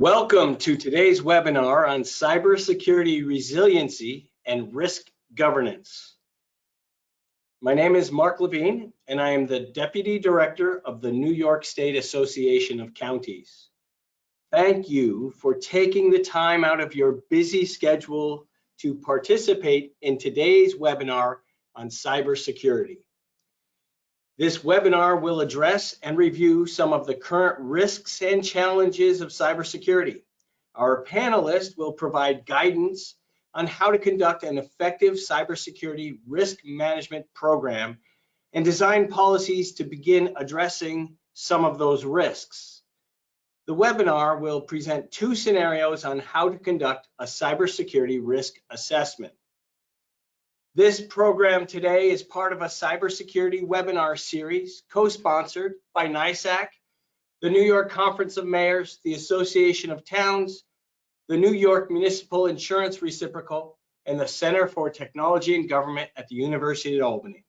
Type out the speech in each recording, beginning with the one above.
Welcome to today's webinar on cybersecurity resiliency and risk governance. My name is Mark Levine, and I am the Deputy Director of the New York State Association of Counties. Thank you for taking the time out of your busy schedule to participate in today's webinar on cybersecurity. This webinar will address and review some of the current risks and challenges of cybersecurity. Our panelists will provide guidance on how to conduct an effective cybersecurity risk management program and design policies to begin addressing some of those risks. The webinar will present two scenarios on how to conduct a cybersecurity risk assessment. This program today is part of a cybersecurity webinar series co-sponsored by NISAC, the New York Conference of Mayors, the Association of Towns, the New York Municipal Insurance Reciprocal, and the Center for Technology and Government at the University of Albany.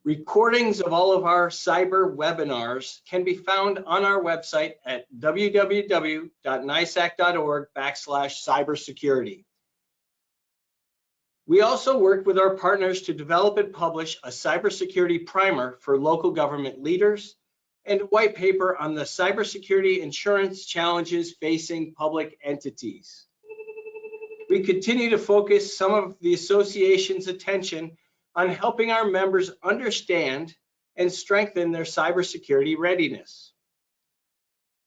Recordings of all of our cyber webinars can be found on our website at www.nisac.org/cybersecurity. We also worked with our partners to develop and publish a cybersecurity primer for local government leaders and a white paper on the cybersecurity insurance challenges facing public entities. We continue to focus some of the association's attention on helping our members understand and strengthen their cybersecurity readiness.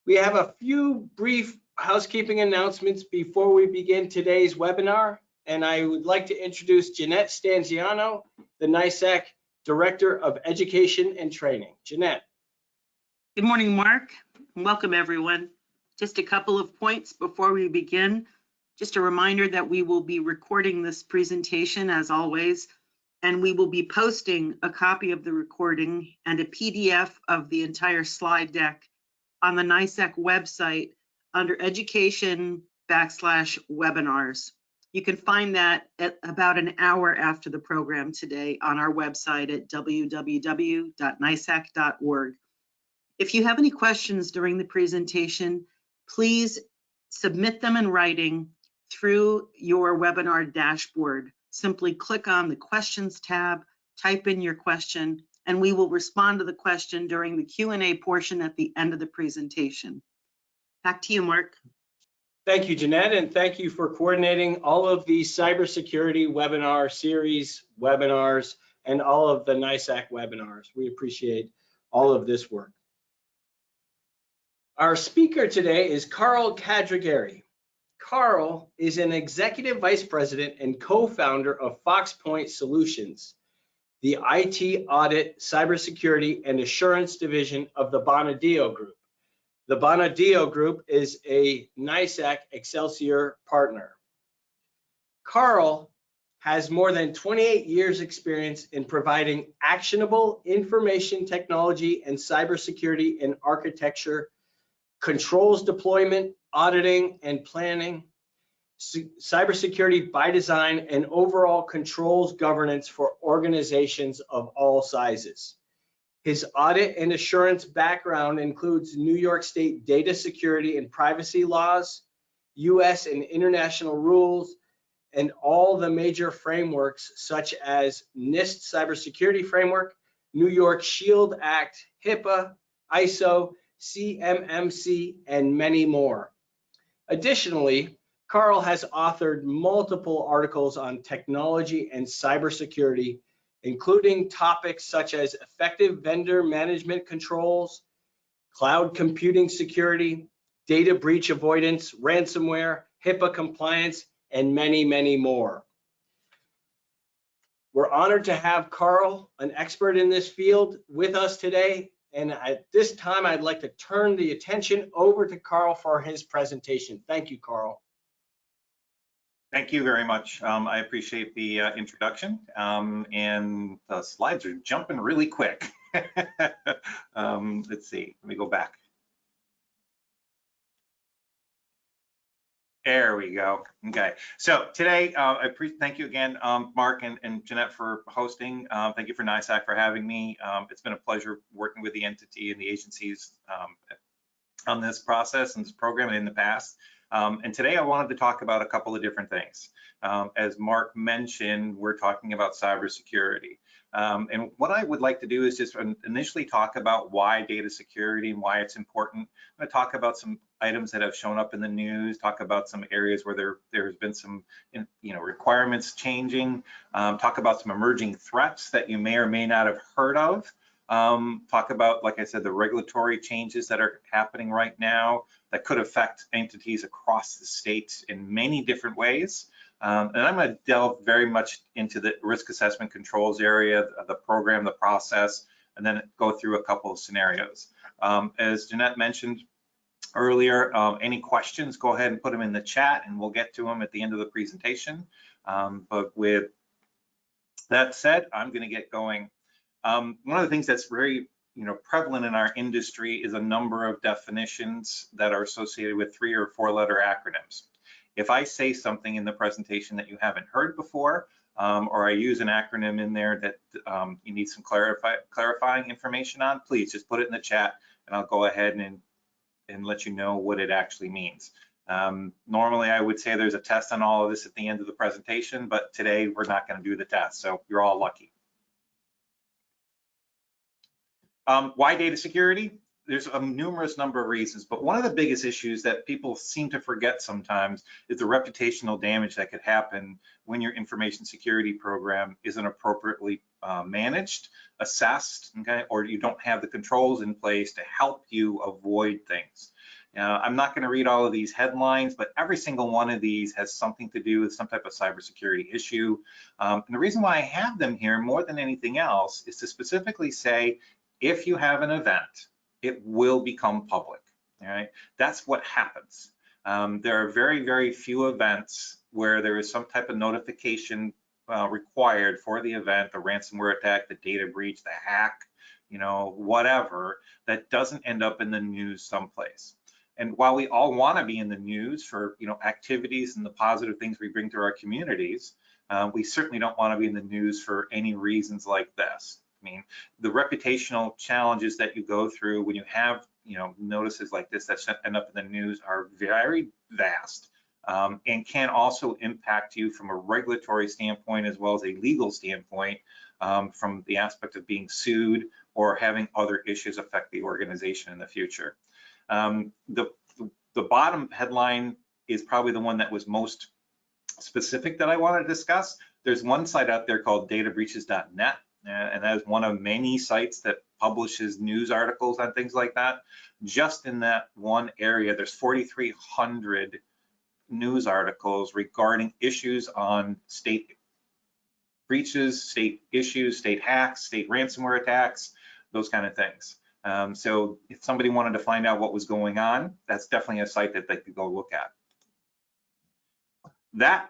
We have a few brief housekeeping announcements before we begin today's webinar. And I would like to introduce Jeanette Stanziano, the NISAC Director of Education and Training. Jeanette. Good morning, Mark. Welcome, everyone. Just a couple of points before we begin. Just a reminder that we will be recording this presentation as always, and we will be posting a copy of the recording and a PDF of the entire slide deck on the NISAC website under education/webinars. You can find that at about an hour after the program today on our website at www.nisac.org. If you have any questions during the presentation, please submit them in writing through your webinar dashboard. Simply click on the questions tab, type in your question, and we will respond to the question during the Q&A portion at the end of the presentation. Back to you, Mark. Thank you, Jeanette, and thank you for coordinating all of the cybersecurity webinar series, webinars, and all of the NISAC webinars. We appreciate all of this work. Our speaker today is Carl Cadregari. Carl is an Executive Vice President and co-founder of FoxPointe Solutions, the IT Audit, Cybersecurity, and Assurance Division of the Bonadeo Group. The Bonadeo Group is a NISAC Excelsior partner. Carl has more than 28 years experience in providing actionable information technology and cybersecurity and architecture, controls deployment, auditing and planning, cybersecurity by design, and overall controls governance for organizations of all sizes. His audit and assurance background includes New York State data security and privacy laws, US and international rules, and all the major frameworks such as NIST Cybersecurity Framework, New York Shield Act, HIPAA, ISO, CMMC, and many more. Additionally, Carl has authored multiple articles on technology and cybersecurity, including topics such as effective vendor management controls, cloud computing security, data breach avoidance, ransomware, HIPAA compliance, and many, many more. We're honored to have Carl, an expert in this field, with us today. And at this time, I'd like to turn the attention over to Carl for his presentation. Thank you, Carl. Thank you very much. I appreciate the introduction, and the slides are jumping really quick. Let's see, let me go back. There we go. Okay, so today, thank you again, Mark and Jeanette, for hosting. Thank you for NISAC for having me. It's been a pleasure working with the entity and the agencies on this process and this program in the past. And today I wanted to talk about a couple of different things. As Mark mentioned, we're talking about cybersecurity. And what I would like to do is just initially talk about why data security and why it's important. I'm going to talk about some items that have shown up in the news, talk about some areas where there's been some requirements changing, talk about some emerging threats that you may or may not have heard of. Talk about, like I said, the regulatory changes that are happening right now that could affect entities across the state in many different ways. And I'm going to delve very much into the risk assessment controls area, the program, the process, and then go through a couple of scenarios. As Jeanette mentioned earlier, any questions, go ahead and put them in the chat and we'll get to them at the end of the presentation. But with that said, I'm going to get going. One of the things that's very prevalent in our industry is a number of definitions that are associated with 3 or 4 letter acronyms. If I say something in the presentation that you haven't heard before, or I use an acronym in there that you need some clarifying information on, please just put it in the chat and I'll go ahead and let you know what it actually means. Normally I would say there's a test on all of this at the end of the presentation, but today we're not going to do the test, so you're all lucky. Why data security? There's a numerous number of reasons, but one of the biggest issues that people seem to forget sometimes is the reputational damage that could happen when your information security program isn't appropriately managed, assessed, okay, or you don't have the controls in place to help you avoid things. I'm not going to read all of these headlines, but every single one of these has something to do with some type of cybersecurity issue. And the reason why I have them here more than anything else is to specifically say, if you have an event, it will become public, all right? That's what happens. There are very, very few events where there is some type of notification required for the event, the ransomware attack, the data breach, the hack, whatever, that doesn't end up in the news someplace. And while we all want to be in the news for, activities and the positive things we bring to our communities, we certainly don't want to be in the news for any reasons like this. I mean, the reputational challenges that you go through when you have, notices like this that end up in the news are very vast and can also impact you from a regulatory standpoint as well as a legal standpoint from the aspect of being sued or having other issues affect the organization in the future. The bottom headline is probably the one that was most specific that I want to discuss. There's one site out there called databreaches.net. And that is one of many sites that publishes news articles on things like that. Just in that one area, there's 4,300 news articles regarding issues on state breaches, state issues, state hacks, state ransomware attacks, those kind of things. So if somebody wanted to find out what was going on, that's definitely a site that they could go look at. That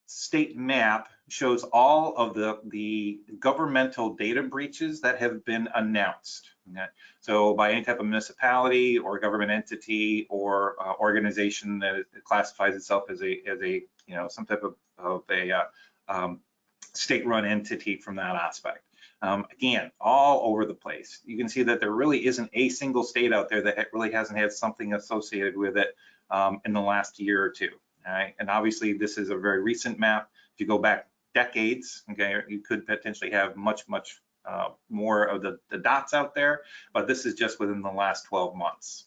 state map shows all of the governmental data breaches that have been announced. Okay? So by any type of municipality or government entity or organization that classifies itself as a some type of a state-run entity from that aspect. Again, all over the place. You can see that there really isn't a single state out there that really hasn't had something associated with it in the last year or two. All right, and obviously this is a very recent map. If you go back decades, okay, you could potentially have much more of the dots out there, but this is just within the last 12 months.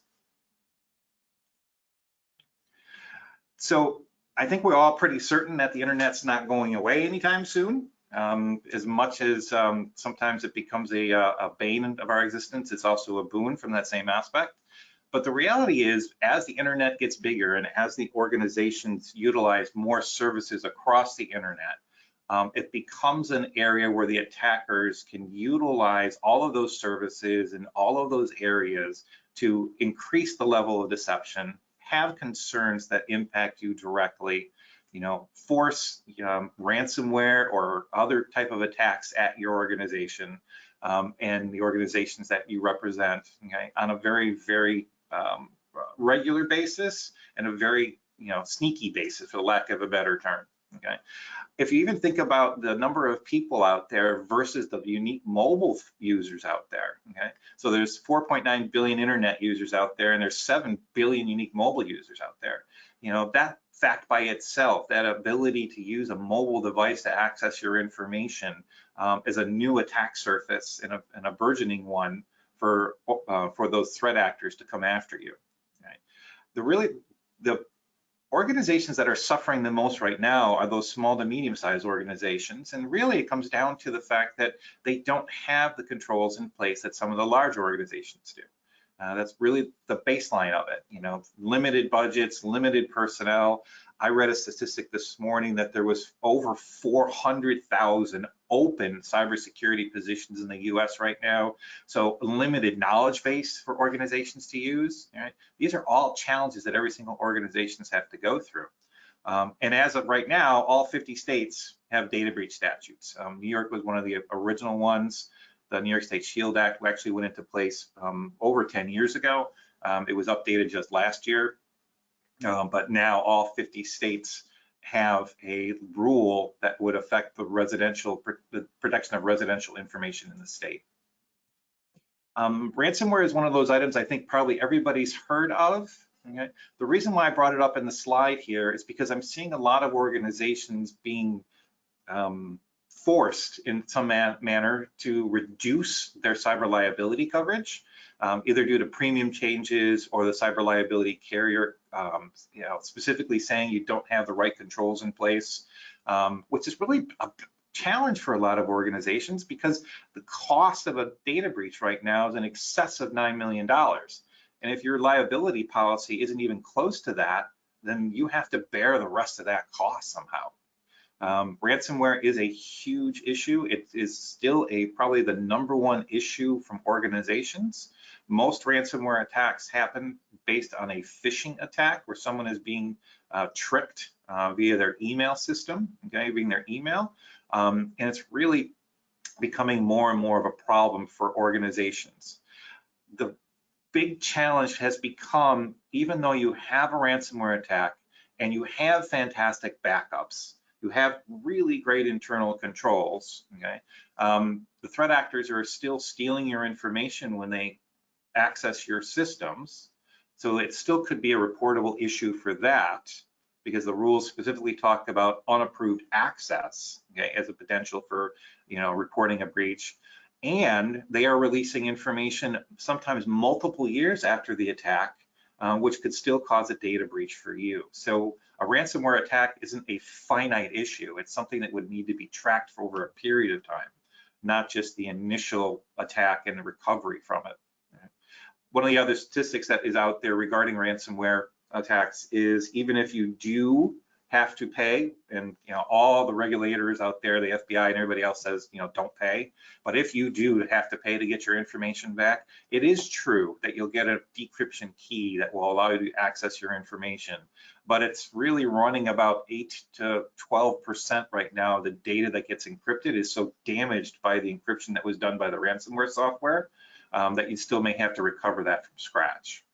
So I think we're all pretty certain that the internet's not going away anytime soon. As much as sometimes it becomes a bane of our existence, it's also a boon from that same aspect. But the reality is, as the internet gets bigger and as the organizations utilize more services across the internet, it becomes an area where the attackers can utilize all of those services and all of those areas to increase the level of deception, have concerns that impact you directly, force ransomware or other type of attacks at your organization and the organizations that you represent, okay, on a very, very regular basis and a very sneaky basis, for lack of a better term. okay? If you even think about the number of people out there versus the unique mobile users out there, okay? So there's 4.9 billion internet users out there, and there's 7 billion unique mobile users out there. You know, that fact by itself, that ability to use a mobile device to access your information is a new attack surface and a burgeoning one for those threat actors to come after you. Okay? The organizations that are suffering the most right now are those small to medium-sized organizations, and really it comes down to the fact that they don't have the controls in place that some of the large organizations do. That's really the baseline of it. You know, limited budgets, limited personnel. I read a statistic this morning that there was over 400,000 open cybersecurity positions in the US right now. So limited knowledge base for organizations to use. Right? These are all challenges that every single organizations have to go through. And as of right now, all 50 states have data breach statutes. New York was one of the original ones. The New York State Shield Act actually went into place over 10 years ago. It was updated just last year. But now all 50 states have a rule that would affect the protection of residential information in the state. Ransomware is one of those items I think probably everybody's heard of. Okay? The reason why I brought it up in the slide here is because I'm seeing a lot of organizations being forced in some manner to reduce their cyber liability coverage, either due to premium changes or the cyber liability carrier, specifically saying you don't have the right controls in place, which is really a challenge for a lot of organizations because the cost of a data breach right now is in excess of $9 million. And if your liability policy isn't even close to that, then you have to bear the rest of that cost somehow. Ransomware is a huge issue. It is still probably the #1 issue from organizations. Most ransomware attacks happen based on a phishing attack where someone is being tricked via their email system, okay, via their email. And it's really becoming more and more of a problem for organizations. The big challenge has become, even though you have a ransomware attack and you have fantastic backups, you have really great internal controls, okay? The threat actors are still stealing your information when they access your systems. So it still could be a reportable issue for that because the rules specifically talk about unapproved access, okay, as a potential for, reporting a breach. And they are releasing information sometimes multiple years after the attack, which could still cause a data breach for you. So a ransomware attack isn't a finite issue. It's something that would need to be tracked for over a period of time, not just the initial attack and the recovery from it. One of the other statistics that is out there regarding ransomware attacks is even if you do have to pay, and all the regulators out there, the FBI and everybody else says, don't pay. But if you do have to pay to get your information back, it is true that you'll get a decryption key that will allow you to access your information. But it's really running about 8 to 12% right now. The data that gets encrypted is so damaged by the encryption that was done by the ransomware software that you still may have to recover that from scratch.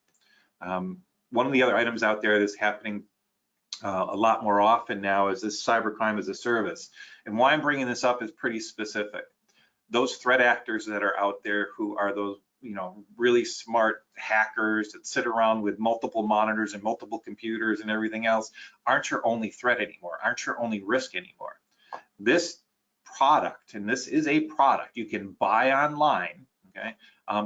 One of the other items out there that's happening a lot more often now is this cybercrime as a service. And why I'm bringing this up is pretty specific. Those threat actors that are out there who are those, really smart hackers that sit around with multiple monitors and multiple computers and everything else aren't your only threat anymore, aren't your only risk anymore. This product, and this is a product you can buy online, okay,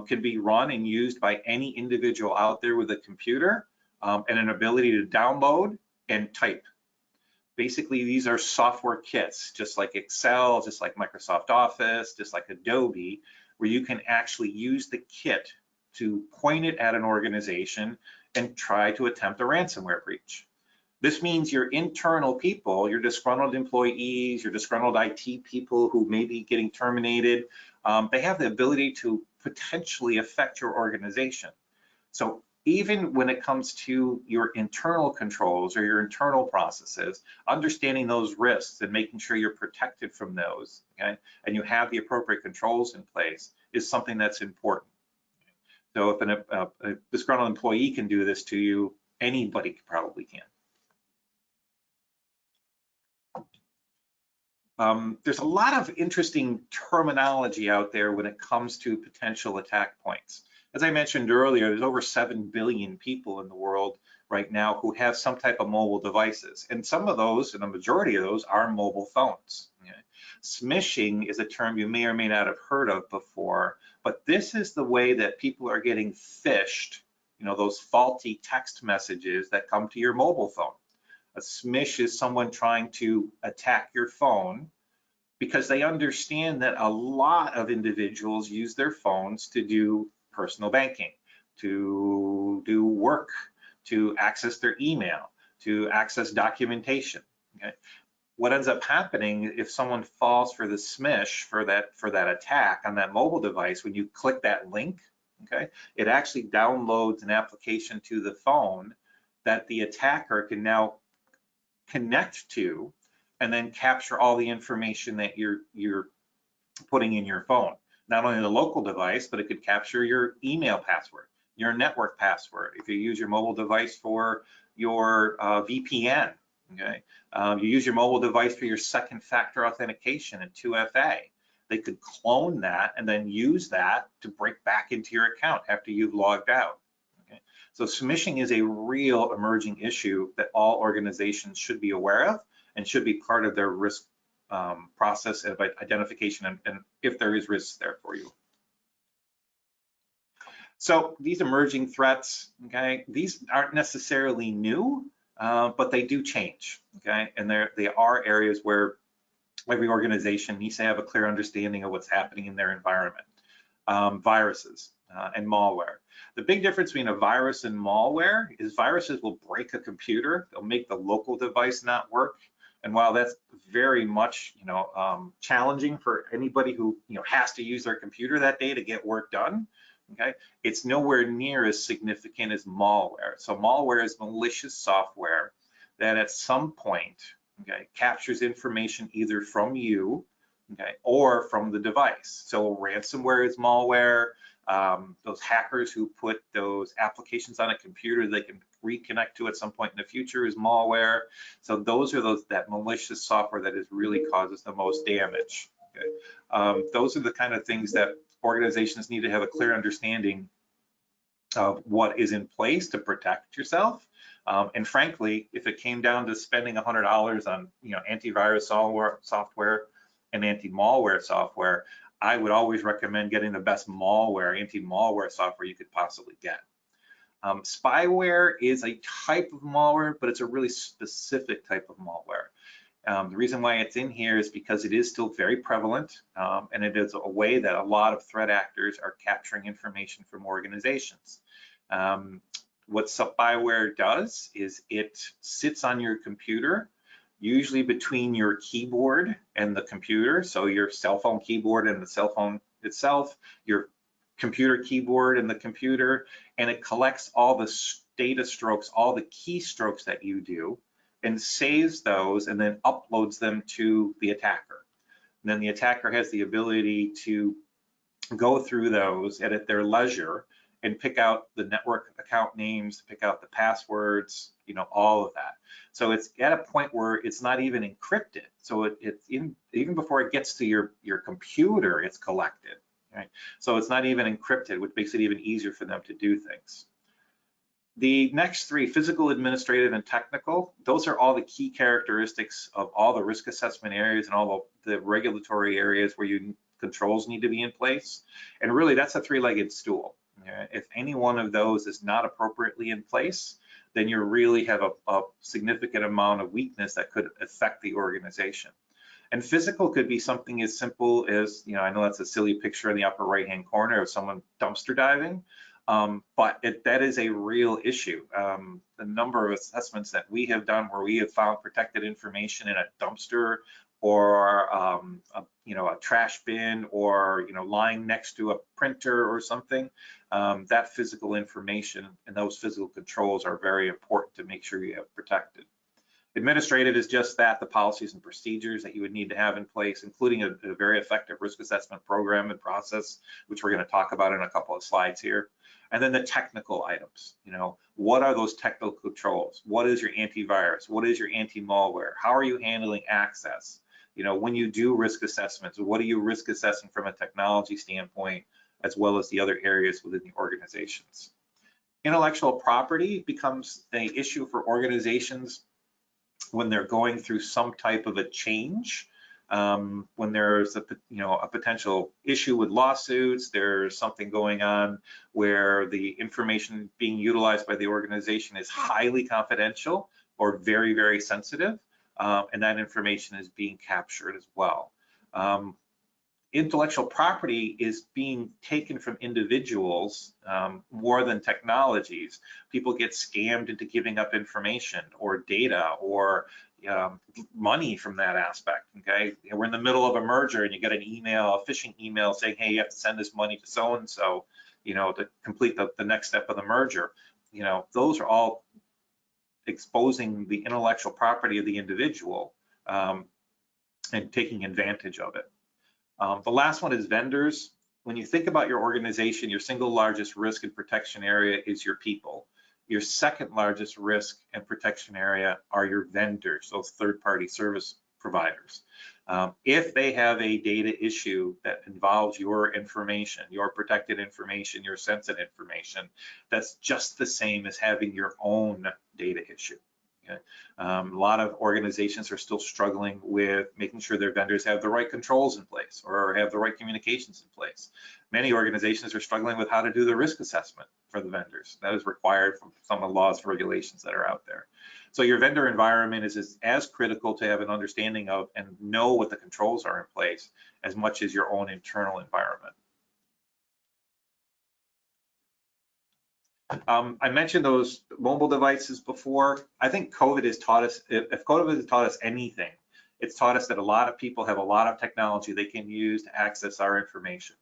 can be run and used by any individual out there with a computer and an ability to download and type. Basically, these are software kits, just like Excel, just like Microsoft Office, just like Adobe, where you can actually use the kit to point it at an organization and try to attempt a ransomware breach. This means your internal people, your disgruntled employees, your disgruntled IT people who may be getting terminated, they have the ability to potentially affect your organization. So even when it comes to your internal controls or your internal processes, understanding those risks and making sure you're protected from those, okay, and you have the appropriate controls in place is something that's important. So if a disgruntled employee can do this to you, anybody probably can. There's a lot of interesting terminology out there when it comes to potential attack points. As I mentioned earlier, there's over 7 billion people in the world right now who have some type of mobile devices. And some of those, and the majority of those, are mobile phones. Okay? Smishing is a term you may or may not have heard of before, but this is the way that people are getting phished, those faulty text messages that come to your mobile phone. A smish is someone trying to attack your phone because they understand that a lot of individuals use their phones to do personal banking, to do work, to access their email, to access documentation. Okay? What ends up happening if someone falls for the smish, for that attack on that mobile device, when you click that link, okay, it actually downloads an application to the phone that the attacker can now connect to and then capture all the information that you're putting in your phone. Not only the local device, but it could capture your email password, your network password. If you use your mobile device for your VPN, okay, you use your mobile device for your second factor authentication and 2FA. They could clone that and then use that to break back into your account after you've logged out. Okay? So smishing is a real emerging issue that all organizations should be aware of and should be part of their risk process of identification and if there is risk there for you. So these emerging threats, okay, these aren't necessarily new, but they do change, okay? And they are areas where every organization needs to have a clear understanding of what's happening in their environment. Viruses and malware. The big difference between a virus and malware is viruses will break a computer, they'll make the local device not work. And while that's very much, challenging for anybody who, has to use their computer that day to get work done, okay, it's nowhere near as significant as malware. So malware is malicious software that at some point, okay, captures information either from you, okay, or from the device. So ransomware is malware. Those hackers who put those applications on a computer they can reconnect to at some point in the future is malware. So those are that malicious software that really causes the most damage. Okay? Those are the kind of things that organizations need to have a clear understanding of what is in place to protect yourself. And frankly, if it came down to spending $100 on antivirus software and anti-malware software, I would always recommend getting the best anti-malware software you could possibly get. Spyware is a type of malware, but it's a really specific type of malware. The reason why it's in here is because it is still very prevalent, and it is a way that a lot of threat actors are capturing information from organizations. What spyware does is it sits on your computer, usually between your keyboard and the computer, so your cell phone keyboard and the cell phone itself, your computer keyboard and the computer, and it collects all the data strokes, all the keystrokes that you do, and saves those and then uploads them to the attacker. And then the attacker has the ability to go through those at their leisure and pick out the network account names, pick out the passwords, all of that. So it's at a point where it's not even encrypted. So it's even before it gets to your computer, it's collected. Right? So it's not even encrypted, which makes it even easier for them to do things. The next three, physical, administrative, and technical, those are all the key characteristics of all the risk assessment areas and all the regulatory areas where controls need to be in place. And really, that's a three-legged stool. If any one of those is not appropriately in place, then you really have a significant amount of weakness that could affect the organization. And physical could be something as simple as, I know that's a silly picture in the upper right-hand corner of someone dumpster diving, but that is a real issue. The number of assessments that we have done where we have found protected information in a dumpster or a trash bin or lying next to a printer or something, that physical information and those physical controls are very important to make sure you have protected. Administrative is just that, the policies and procedures that you would need to have in place, including a very effective risk assessment program and process, which we're going to talk about in a couple of slides here. And then the technical items, what are those technical controls? What is your antivirus? What is your anti-malware? How are you handling access? when you do risk assessments, what are you risk assessing from a technology standpoint, as well as the other areas within the organizations. Intellectual property becomes an issue for organizations when they're going through some type of a change. When there's a potential issue with lawsuits, there's something going on where the information being utilized by the organization is highly confidential or very, very sensitive, and that information is being captured as well. Intellectual property is being taken from individuals more than technologies. People get scammed into giving up information or data or money from that aspect, okay? We're in the middle of a merger and you get an email, a phishing email saying, hey, you have to send this money to so-and-so, to complete the next step of the merger. Those are all exposing the intellectual property of the individual and taking advantage of it. The last one is vendors. When you think about your organization, your single largest risk and protection area is your people. Your second largest risk and protection area are your vendors, those third-party service providers. If they have a data issue that involves your information, your protected information, your sensitive information, that's just the same as having your own data issue. Okay. A lot of organizations are still struggling with making sure their vendors have the right controls in place or have the right communications in place. Many organizations are struggling with how to do the risk assessment for the vendors. That is required from some of the laws and regulations that are out there. So your vendor environment is as critical to have an understanding of and know what the controls are in place as much as your own internal environment. I mentioned those mobile devices before. I think COVID has taught us, if COVID has taught us anything, it's taught us that a lot of people have a lot of technology they can use to access our information.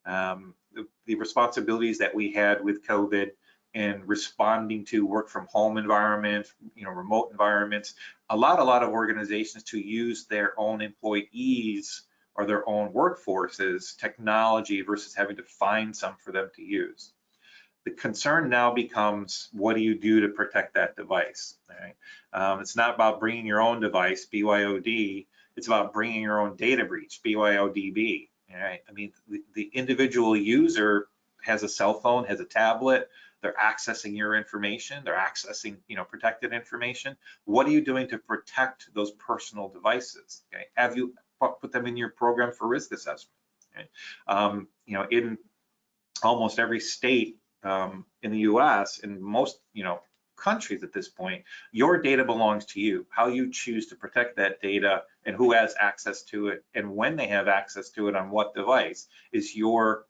The responsibilities that we had with COVID and responding to work from home environments, remote environments, a lot of organizations to use their own employees or their own workforces technology versus having to find some for them to use. The concern now becomes, what do you do to protect that device? Right? It's not about bringing your own device, BYOD. It's about bringing your own data breach, BYODB. Right? I mean, the individual user has a cell phone, has a tablet. They're accessing your information. They're accessing, protected information. What are you doing to protect those personal devices? Okay? Have you put them in your program for risk assessment? Okay? In almost every state in the U.S., in most countries at this point, your data belongs to you. How you choose to protect that data and who has access to it and when they have access to it on what device is your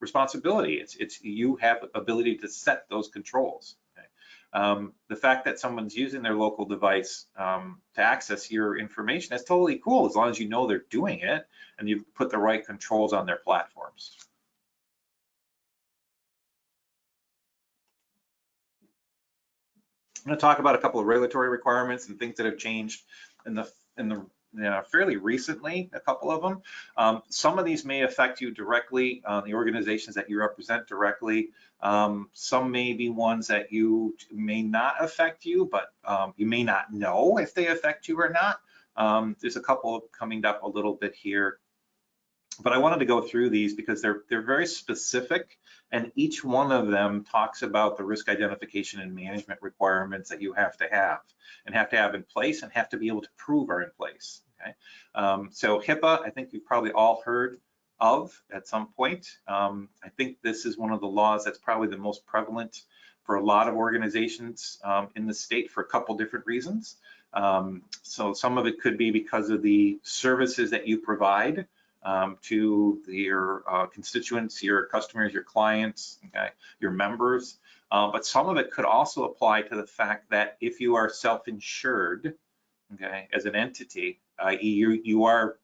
responsibility. It's you have the ability to set those controls. Okay? The fact that someone's using their local device to access your information, that's totally cool as long as you know they're doing it and you've put the right controls on their platforms. I'm going to talk about a couple of regulatory requirements and things that have changed in the fairly recently, a couple of them. Some of these may affect you directly, the organizations that you represent directly. Some may be ones that you may not affect you, but you may not know if they affect you or not. There's a couple coming up a little bit here. But I wanted to go through these because they're very specific, and each one of them talks about the risk identification and management requirements that you have to have in place and have to be able to prove are in place. Okay? So HIPAA, I think you've probably all heard of at some point. I think this is one of the laws that's probably the most prevalent for a lot of organizations in the state for a couple different reasons. So some of it could be because of the services that you provide to your constituents, your customers, your clients, okay, your members. But some of it could also apply to the fact that if you are self-insured, okay, as an entity, i.e. you are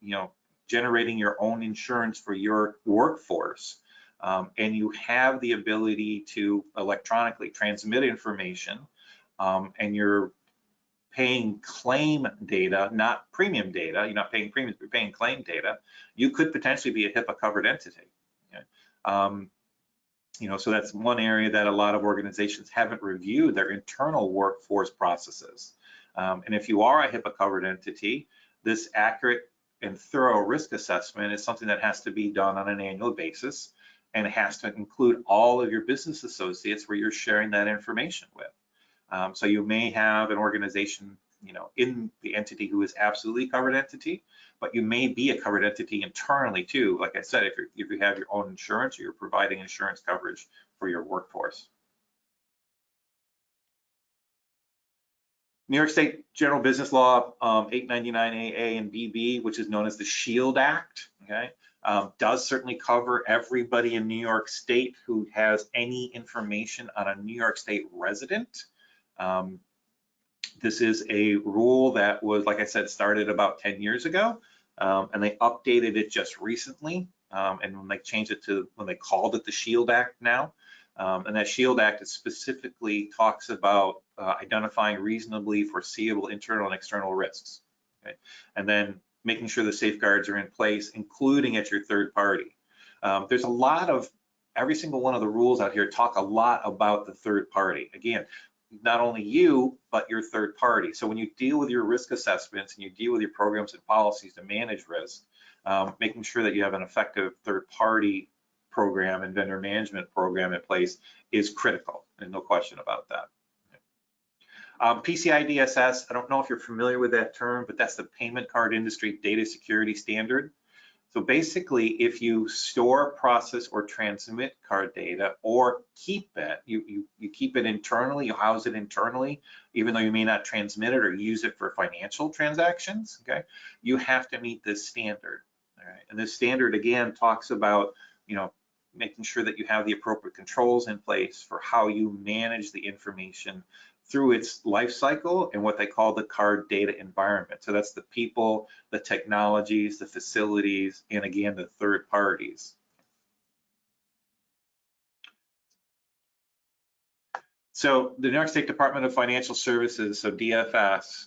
generating your own insurance for your workforce, and you have the ability to electronically transmit information, and you're paying claim data, not premium data. You're not paying premiums, you're paying claim data. You could potentially be a HIPAA covered entity. Okay? So that's one area that a lot of organizations haven't reviewed their internal workforce processes. And if you are a HIPAA covered entity, this accurate and thorough risk assessment is something that has to be done on an annual basis, and it has to include all of your business associates where you're sharing that information with. So you may have an organization, in the entity who is absolutely covered entity, but you may be a covered entity internally too. Like I said, if you have your own insurance, or you're providing insurance coverage for your workforce. New York State General Business Law 899AA and BB, which is known as the SHIELD Act, okay, does certainly cover everybody in New York State who has any information on a New York State resident. This is a rule that was, like I said, started about 10 years ago, and they updated it just recently. And when they changed it to, when they called it the SHIELD Act now, and that SHIELD Act specifically talks about identifying reasonably foreseeable internal and external risks, okay? And then making sure the safeguards are in place, including at your third party. There's a lot of, every single one of the rules out here talk a lot about the third party. Again, not only you, but your third party. So when you deal with your risk assessments and you deal with your programs and policies to manage risk, making sure that you have an effective third party program and vendor management program in place is critical, and no question about that. PCI DSS, I don't know if you're familiar with that term, but that's the payment card industry data security standard. So basically, if you store, process, or transmit card data, or keep it, you keep it internally, you house it internally, even though you may not transmit it or use it for financial transactions, okay? You have to meet this standard, all right? And this standard, again, talks about, making sure that you have the appropriate controls in place for how you manage the information through its life cycle and what they call the card data environment. So that's the people, the technologies, the facilities, and again, the third parties. So the New York State Department of Financial Services, so DFS,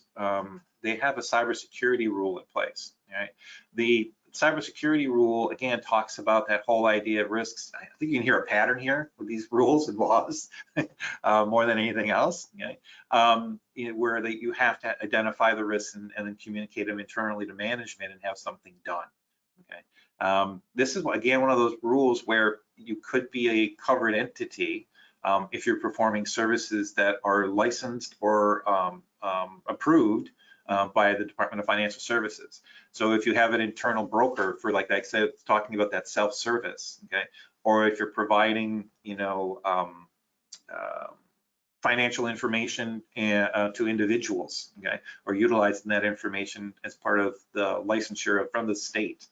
they have a cybersecurity rule in place, right? The cybersecurity rule, again, talks about that whole idea of risks. I think you can hear a pattern here with these rules and laws more than anything else, okay? Where you have to identify the risks and then communicate them internally to management and have something done, okay? This is, again, one of those rules where you could be a covered entity if you're performing services that are licensed or approved by the Department of Financial Services. So if you have an internal broker for, like I said, talking about that self-service, okay, or if you're providing, financial information to individuals, okay, or utilizing that information as part of the licensure from the state,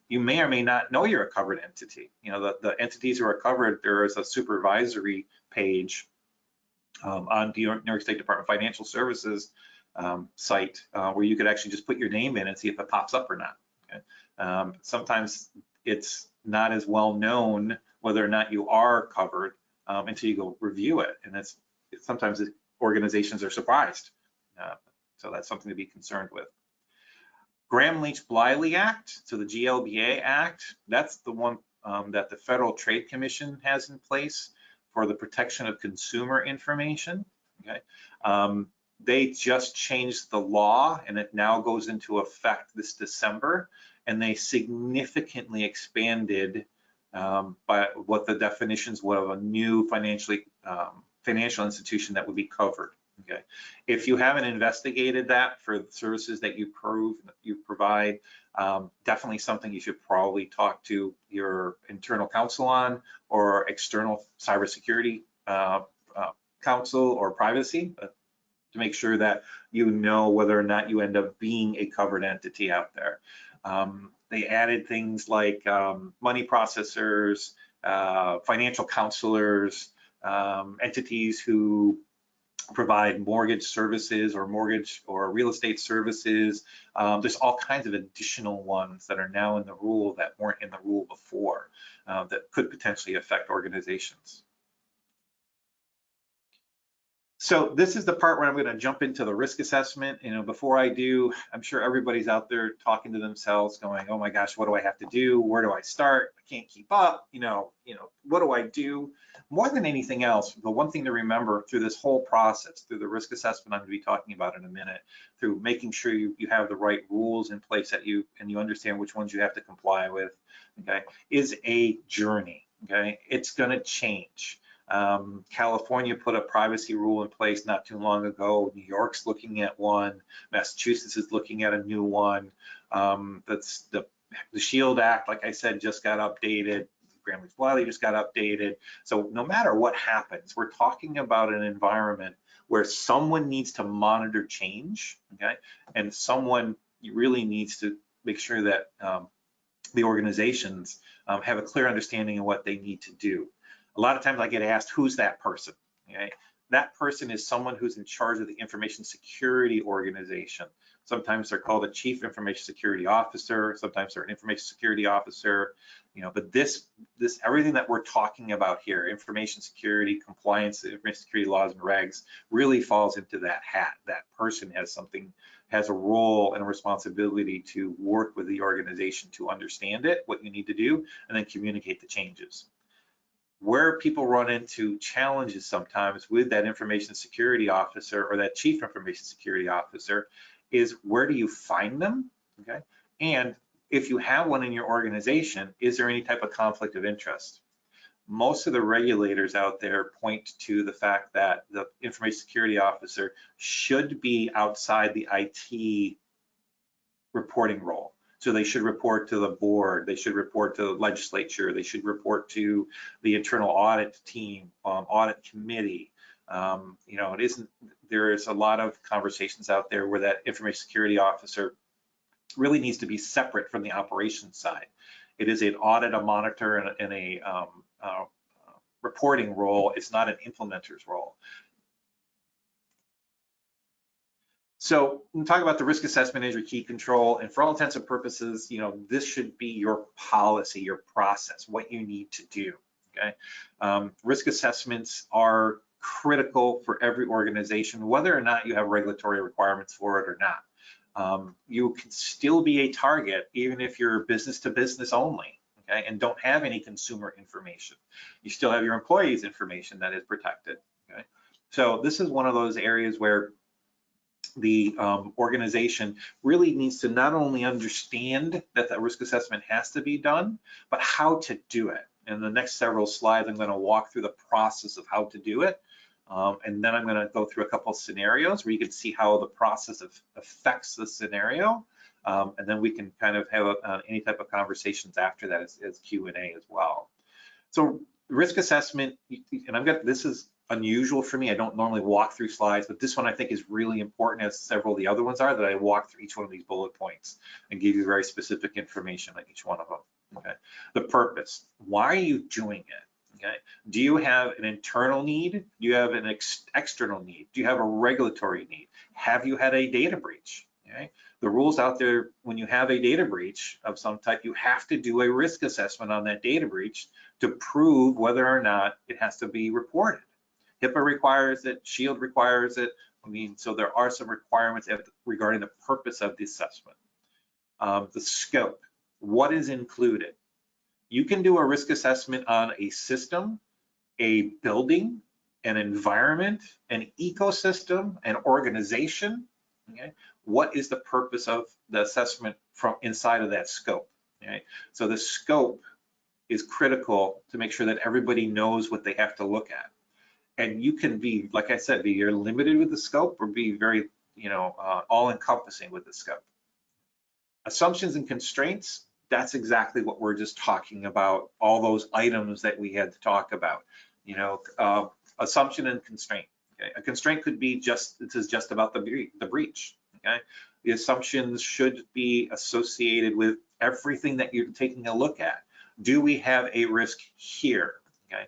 you may or may not know you're a covered entity. The entities who are covered, there is a supervisory page on the New York State Department of Financial Services site where you could actually just put your name in and see if it pops up or not. Okay? Sometimes it's not as well known whether or not you are covered until you go review it, and sometimes organizations are surprised. So that's something to be concerned with. Graham-Leach-Bliley Act, so the GLBA Act, that's the one that the Federal Trade Commission has in place for the protection of consumer information. Okay. They just changed the law, and it now goes into effect this December, and they significantly expanded by what the definitions were of a new financial institution that would be covered. Okay, if you haven't investigated that for the services that you provide, definitely something you should probably talk to your internal counsel on, or external cybersecurity counsel or privacy, to make sure that you know whether or not you end up being a covered entity out there. They added things like money processors, financial counselors, entities who provide mortgage services or mortgage or real estate services. There's all kinds of additional ones that are now in the rule that weren't in the rule before that could potentially affect organizations. So this is the part where I'm going to jump into the risk assessment. Before I do, I'm sure everybody's out there talking to themselves going, oh my gosh, what do I have to do? Where do I start? I can't keep up. What do I do? More than anything else, the one thing to remember through this whole process, through the risk assessment I'm going to be talking about in a minute, through making sure you have the right rules in place and you understand which ones you have to comply with, okay, is a journey, okay? It's going to change. California put a privacy rule in place not too long ago. New York's looking at one. Massachusetts is looking at a new one. That's the SHIELD Act, like I said, just got updated. Graham-Leach-Bliley just got updated. So no matter what happens, we're talking about an environment where someone needs to monitor change, okay? And someone really needs to make sure that the organizations have a clear understanding of what they need to do. A lot of times I get asked, who's that person? Okay? That person is someone who's in charge of the information security organization. Sometimes they're called a chief information security officer. Sometimes they're an information security officer. But this everything that we're talking about here, information security, compliance, information security laws and regs, really falls into that hat. That person has a role and a responsibility to work with the organization to understand it, what you need to do, and then communicate the changes. Where people run into challenges sometimes with that information security officer or that chief information security officer is, where do you find them, okay? And if you have one in your organization, is there any type of conflict of interest? Most of the regulators out there point to the fact that the information security officer should be outside the IT reporting role. So they should report to the board, they should report to the legislature, they should report to the internal audit team, audit committee. There is a lot of conversations out there where that information security officer really needs to be separate from the operations side. It is an audit, a monitor, and a reporting role. It's not an implementer's role. So when we talk about the risk assessment as your key control, and for all intents and purposes, this should be your policy, your process, what you need to do, okay? Risk assessments are critical for every organization, whether or not you have regulatory requirements for it or not. You can still be a target even if you're business to business only, okay, and don't have any consumer information. You still have your employees' information that is protected, okay? So this is one of those areas where the organization really needs to not only understand that the risk assessment has to be done, but how to do it. In the next several slides, I'm going to walk through the process of how to do it. And then I'm going to go through a couple of scenarios where you can see how the process affects the scenario. And then we can kind of have any type of conversations after that as Q&A as well. So risk assessment, and this is unusual for me. I don't normally walk through slides, but this one I think is really important, as several of the other ones are, that I walk through each one of these bullet points and give you very specific information on each one of them, okay? The purpose, why are you doing it, okay? Do you have an internal need? Do you have an external need? Do you have a regulatory need? Have you had a data breach, okay? The rules out there, when you have a data breach of some type, you have to do a risk assessment on that data breach to prove whether or not it has to be reported. HIPAA requires it, SHIELD requires it. So there are some requirements regarding the purpose of the assessment. The scope, what is included? You can do a risk assessment on a system, a building, an environment, an ecosystem, an organization, okay? What is the purpose of the assessment from inside of that scope, okay? So the scope is critical to make sure that everybody knows what they have to look at. And you can be, like I said, be very limited with the scope or be very, all-encompassing with the scope. Assumptions and constraints, that's exactly what we're just talking about, all those items that we had to talk about. Assumption and constraint. Okay? A constraint could be this is just about the breach. Okay? The assumptions should be associated with everything that you're taking a look at. Do we have a risk here? Okay?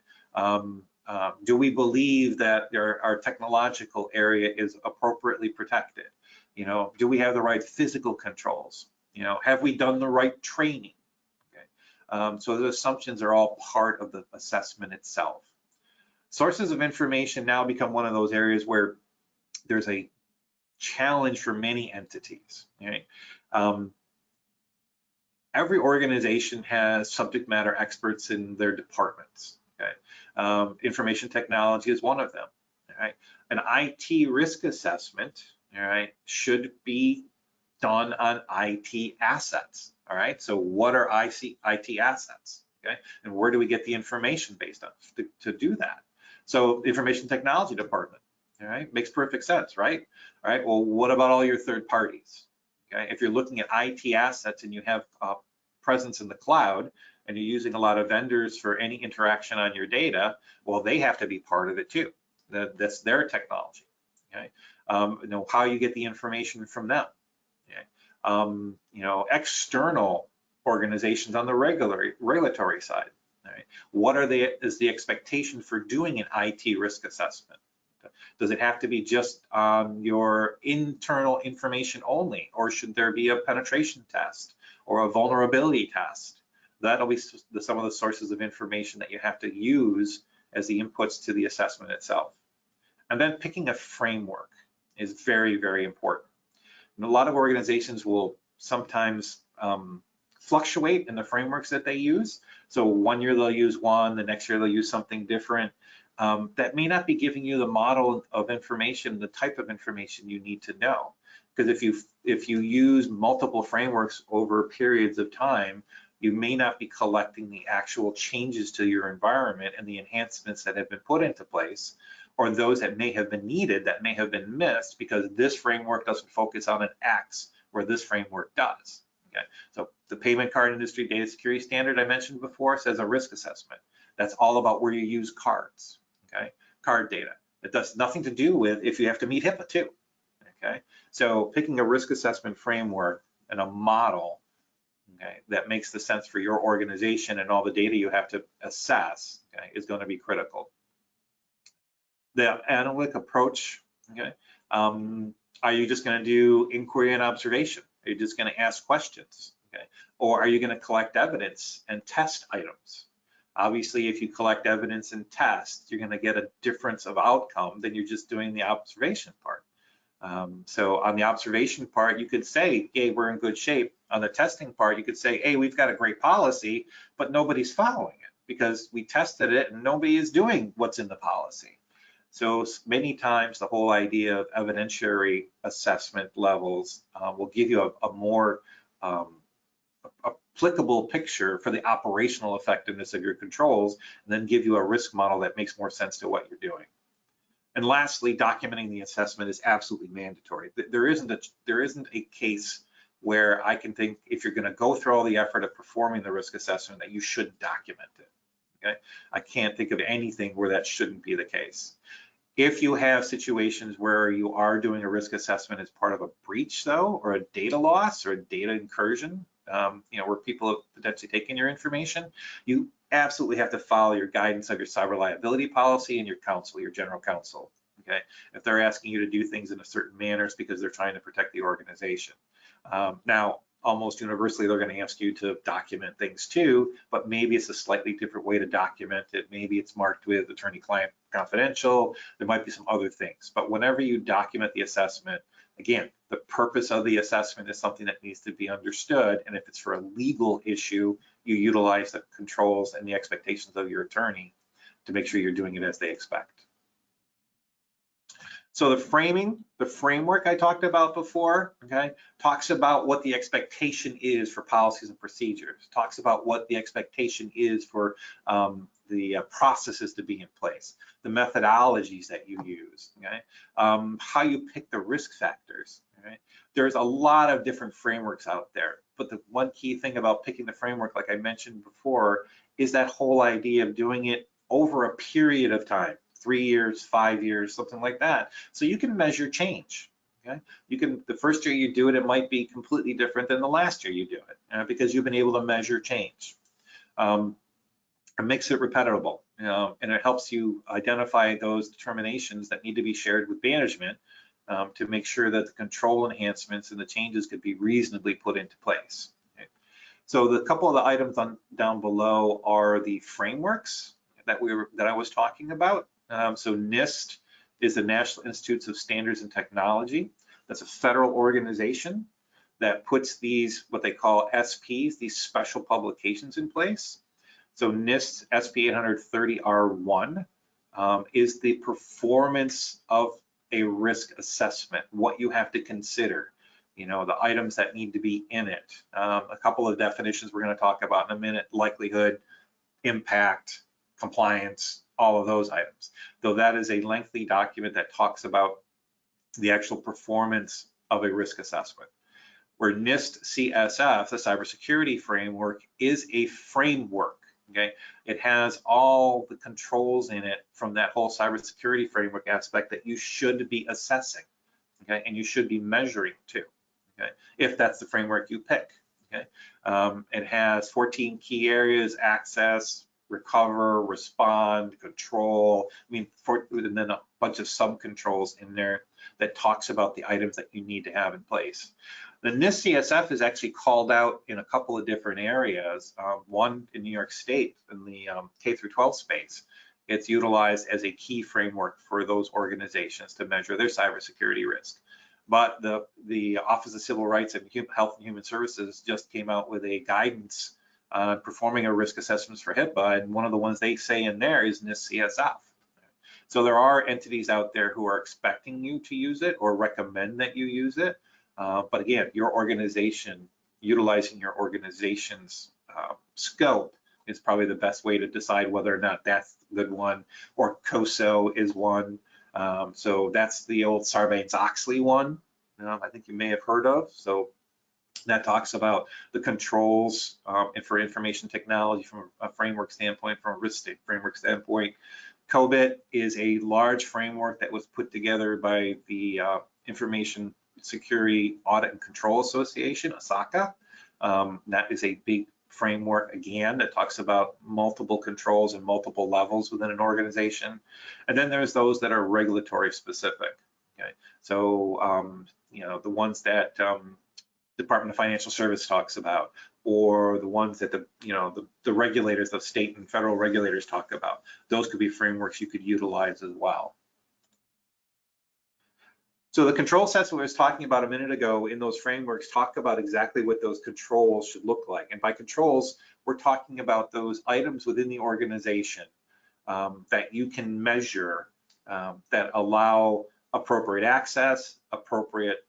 Do we believe that our technological area is appropriately protected? Do we have the right physical controls? Have we done the right training? Okay. So the assumptions are all part of the assessment itself. Sources of information now become one of those areas where there's a challenge for many entities. Right? Every organization has subject matter experts in their departments. Okay? Information technology is one of them. Right? An IT risk assessment, all right, should be done on IT assets. All right, so what are IT assets? Okay, and where do we get the information based on to do that? So information technology department, all right, makes perfect sense, right? All right, well, what about all your third parties? Okay, if you're looking at IT assets and you have presence in the cloud and you're using a lot of vendors for any interaction on your data, well, they have to be part of it too. That's their technology. Okay, you know how you get the information from them. Okay, you know, external organizations on the regulatory side. Right? What is the expectation for doing an IT risk assessment? Does it have to be just on your internal information only, or should there be a penetration test or a vulnerability test? That'll be some of the sources of information that you have to use as the inputs to the assessment itself. And then picking a framework is very, very important. And a lot of organizations will sometimes fluctuate in the frameworks that they use. So one year they'll use one, the next year they'll use something different. That may not be giving you the model of information, the type of information you need to know. Because if you use multiple frameworks over periods of time, you may not be collecting the actual changes to your environment and the enhancements that have been put into place, or those that may have been needed that may have been missed because this framework doesn't focus on an X where this framework does. Okay, so the payment card industry data security standard I mentioned before says a risk assessment. That's all about where you use cards, okay, card data. It does nothing to do with if you have to meet HIPAA too, okay? So picking a risk assessment framework and a model, okay, that makes the sense for your organization and all the data you have to assess, okay, is going to be critical. The analytic approach, okay, are you just going to do inquiry and observation? Are you just going to ask questions, okay? Or are you going to collect evidence and test items? Obviously, if you collect evidence and test, you're going to get a difference of outcome than you're just doing the observation part. So on the observation part, you could say, hey, we're in good shape. On the testing part, you could say, hey, we've got a great policy, but nobody's following it because we tested it and nobody is doing what's in the policy. So many times the whole idea of evidentiary assessment levels will give you a more applicable picture for the operational effectiveness of your controls, and then give you a risk model that makes more sense to what you're doing. And lastly, documenting the assessment is absolutely mandatory. There isn't a case where I can think if you're going to go through all the effort of performing the risk assessment that you should document it. Okay, I can't think of anything where that shouldn't be the case. If you have situations where you are doing a risk assessment as part of a breach, though, or a data loss or a data incursion, you know, where people have potentially taken your information, you absolutely have to follow your guidance of your cyber liability policy and your counsel, your general counsel. Okay, if they're asking you to do things in a certain manner, it's because they're trying to protect the organization. Now, almost universally, they're going to ask you to document things too, but maybe it's a slightly different way to document it. Maybe it's marked with attorney-client confidential. There might be some other things, but whenever you document the assessment, again, the purpose of the assessment is something that needs to be understood, and if it's for a legal issue, you utilize the controls and the expectations of your attorney to make sure you're doing it as they expect. So the framework I talked about before, okay, talks about what the expectation is for policies and procedures, talks about what the expectation is for the processes to be in place, the methodologies that you use, okay, how you pick the risk factors. Right? There's a lot of different frameworks out there, but the one key thing about picking the framework, like I mentioned before, is that whole idea of doing it over a period of time. 3 years, 5 years, something like that. So you can measure change. Okay, you can. The first year you do it, it might be completely different than the last year you do it because you've been able to measure change. It makes it repeatable, and it helps you identify those determinations that need to be shared with management to make sure that the control enhancements and the changes could be reasonably put into place. Okay. So the couple of the items down below are the frameworks that I was talking about. So NIST is the National Institutes of Standards and Technology. That's a federal organization that puts these, what they call SPs, these special publications in place. So NIST SP 830R1 is the performance of a risk assessment, what you have to consider, you know, the items that need to be in it. A couple of definitions we're going to talk about in a minute: likelihood, impact, compliance, all of those items. Though that is a lengthy document that talks about the actual performance of a risk assessment. Where NIST CSF, the cybersecurity framework, is a framework. Okay, it has all the controls in it from that whole cybersecurity framework aspect that you should be assessing, okay, and you should be measuring too, okay, if that's the framework you pick. Okay, it has 14 key areas: access, recover, respond, control. I mean, and then a bunch of sub controls in there that talks about the items that you need to have in place. The NIST CSF is actually called out in a couple of different areas. One in New York State in the K through 12 space. It's utilized as a key framework for those organizations to measure their cybersecurity risk. But the Office of Civil Rights and Health and Human Services just came out with a guidance on performing a risk assessments for HIPAA, and one of the ones they say in there is NIST CSF. So there are entities out there who are expecting you to use it or recommend that you use it. But again, your organization, utilizing your organization's scope is probably the best way to decide whether or not that's a good one, or COSO is one. So that's the old Sarbanes-Oxley one, I think you may have heard of. So that talks about the controls for information technology from a framework standpoint, from a risk framework standpoint. COBIT is a large framework that was put together by the Information Security Audit and Control Association, ISACA. That is a big framework, again, that talks about multiple controls and multiple levels within an organization. And then there's those that are regulatory specific. Okay, so you know, the ones that Department of Financial Service talks about, or the ones that the regulators, the state and federal regulators talk about. Those could be frameworks you could utilize as well. So the control sets we was talking about a minute ago in those frameworks talk about exactly what those controls should look like. And by controls, we're talking about those items within the organization that you can measure that allow appropriate access, appropriate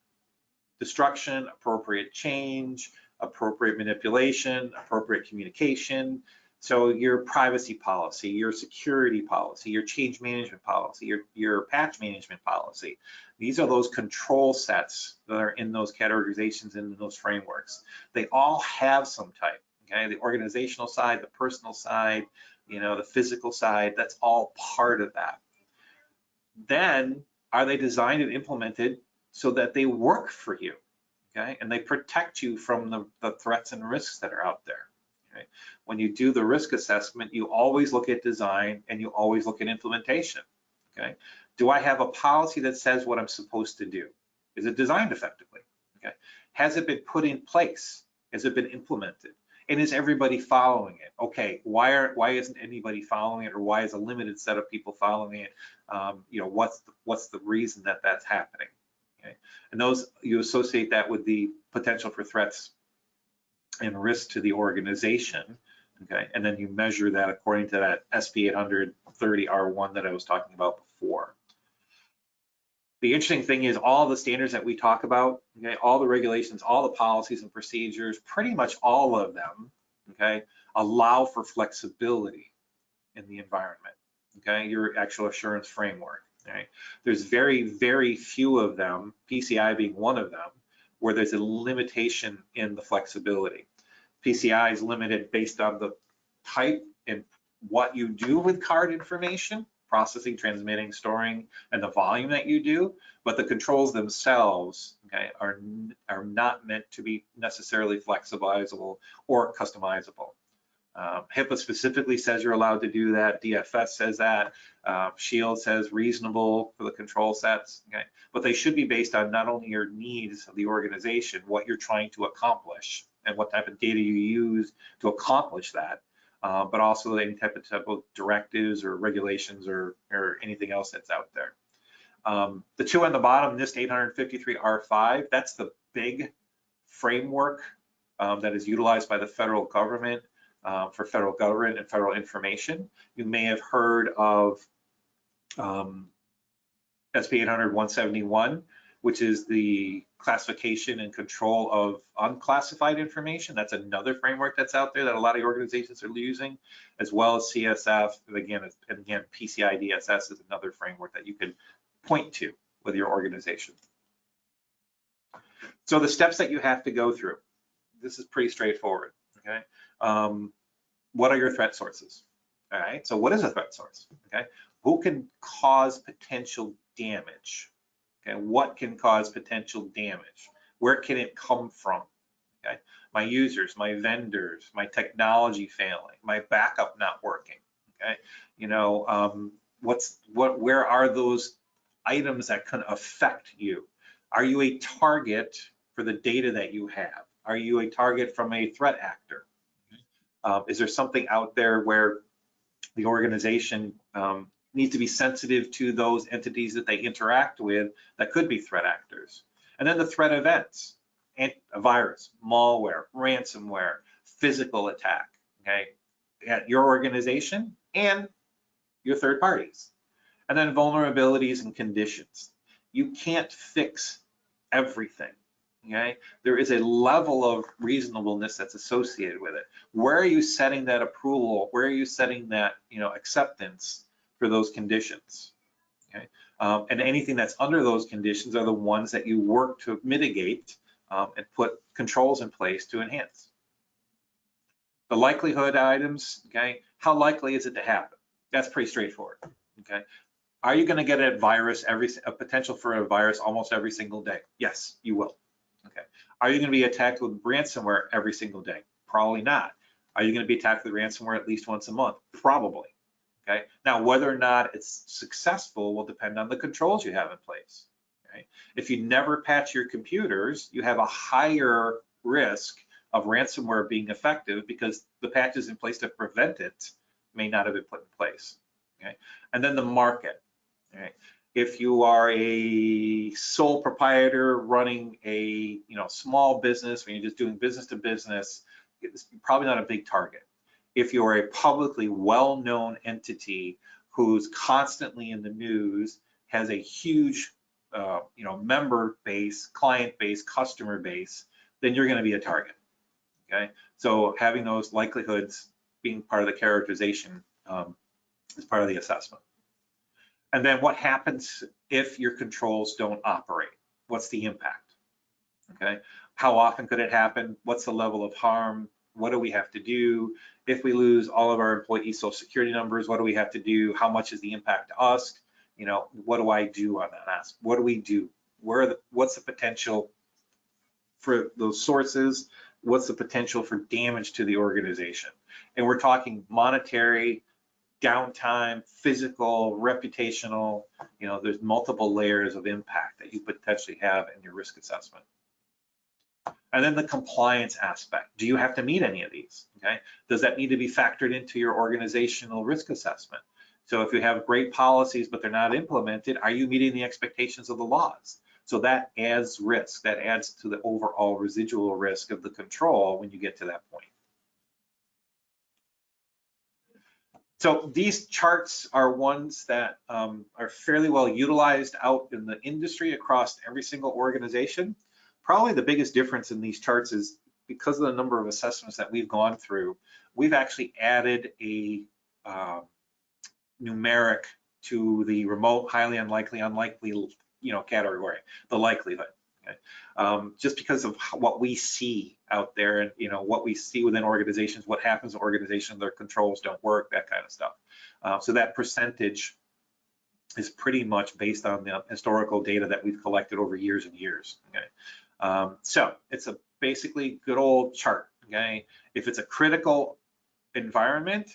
destruction, appropriate change, appropriate manipulation, appropriate communication. So your privacy policy, your security policy, your change management policy, your patch management policy. These are those control sets that are in those categorizations and in those frameworks. They all have some type, okay? The organizational side, the personal side, you know, the physical side, that's all part of that. Then, are they designed and implemented so that they work for you, okay? And they protect you from the threats and risks that are out there. Okay? When you do the risk assessment, you always look at design and you always look at implementation. Okay? Do I have a policy that says what I'm supposed to do? Is it designed effectively? Okay? Has it been put in place? Has it been implemented? And is everybody following it? Okay, why isn't anybody following it, or why is a limited set of people following it? You know, what's the reason that that's happening? Okay? And those, you associate that with the potential for threats and risk to the organization, okay? And then you measure that according to that SP 830R1 that I was talking about before. The interesting thing is all the standards that we talk about, okay, all the regulations, all the policies and procedures, pretty much all of them, okay, allow for flexibility in the environment, okay, your actual assurance framework, okay? There's very, very few of them, PCI being one of them, where there's a limitation in the flexibility. PCI is limited based on the type and what you do with card information, processing, transmitting, storing, and the volume that you do, but the controls themselves, okay, are not meant to be necessarily flexibilizable or customizable. HIPAA specifically says you're allowed to do that. DFS says that. SHIELD says reasonable for the control sets. Okay, but they should be based on not only your needs of the organization, what you're trying to accomplish, and what type of data you use to accomplish that, but also any type of directives or regulations or anything else that's out there. The two on the bottom, NIST 853-R5, that's the big framework that is utilized by the federal government for federal government and federal information. You may have heard of SB 800-171, which is the classification and control of unclassified information. That's another framework that's out there that a lot of organizations are using, as well as CSF. And again, PCI DSS is another framework that you can point to with your organization. So the steps that you have to go through, this is pretty straightforward, okay? What are your threat sources? All right, so what is a threat source, okay? Who can cause potential damage? Okay, what can cause potential damage? Where can it come from? Okay, my users, my vendors, my technology failing, my backup not working. Okay, you know, where are those items that can affect you? Are you a target for the data that you have? Are you a target from a threat actor? Is there something out there where the organization needs to be sensitive to those entities that they interact with that could be threat actors? And then the threat events, and a virus, malware, ransomware, physical attack, okay, at your organization and your third parties. And then vulnerabilities and conditions. You can't fix everything, okay? There is a level of reasonableness that's associated with it. Where are you setting that approval? Where are you setting that, you know, acceptance for those conditions? Okay, and anything that's under those conditions are the ones that you work to mitigate and put controls in place to enhance. The likelihood items, okay, how likely is it to happen? That's pretty straightforward, okay? Are you going to get a potential for a virus almost every single day? Yes, you will. Okay. Are you going to be attacked with ransomware every single day? Probably not. Are you going to be attacked with ransomware at least once a month? Probably. Okay. Now, whether or not it's successful will depend on the controls you have in place. Okay. If you never patch your computers, you have a higher risk of ransomware being effective because the patches in place to prevent it may not have been put in place. Okay. And then the market. Okay. If you are a sole proprietor running a small business, when you're just doing business to business, it's probably not a big target. If you're a publicly well-known entity who's constantly in the news, has a huge member base, client base, customer base, then you're going to be a target. Okay, so having those likelihoods being part of the characterization is part of the assessment. And then what happens if your controls don't operate? What's the impact? Okay, how often could it happen? What's the level of harm? What do we have to do? If we lose all of our employees' social security numbers, what do we have to do? How much is the impact to us? What do I do on that? What do we do? What's the potential for those sources? What's the potential for damage to the organization? And we're talking monetary, downtime, physical, reputational, there's multiple layers of impact that you potentially have in your risk assessment. And then the compliance aspect. Do you have to meet any of these? Okay. Does that need to be factored into your organizational risk assessment? So if you have great policies, but they're not implemented, are you meeting the expectations of the laws? So that adds risk, that adds to the overall residual risk of the control when you get to that point. So these charts are ones that are fairly well utilized out in the industry across every single organization. Probably the biggest difference in these charts is because of the number of assessments that we've gone through, we've actually added a numeric to the remote, highly unlikely, category, the likelihood. Okay? Just because of what we see out there and what we see within organizations, what happens in organizations, their controls don't work, that kind of stuff. So that percentage is pretty much based on the historical data that we've collected over years and years. Okay? So it's a basically good old chart. Okay, if it's a critical environment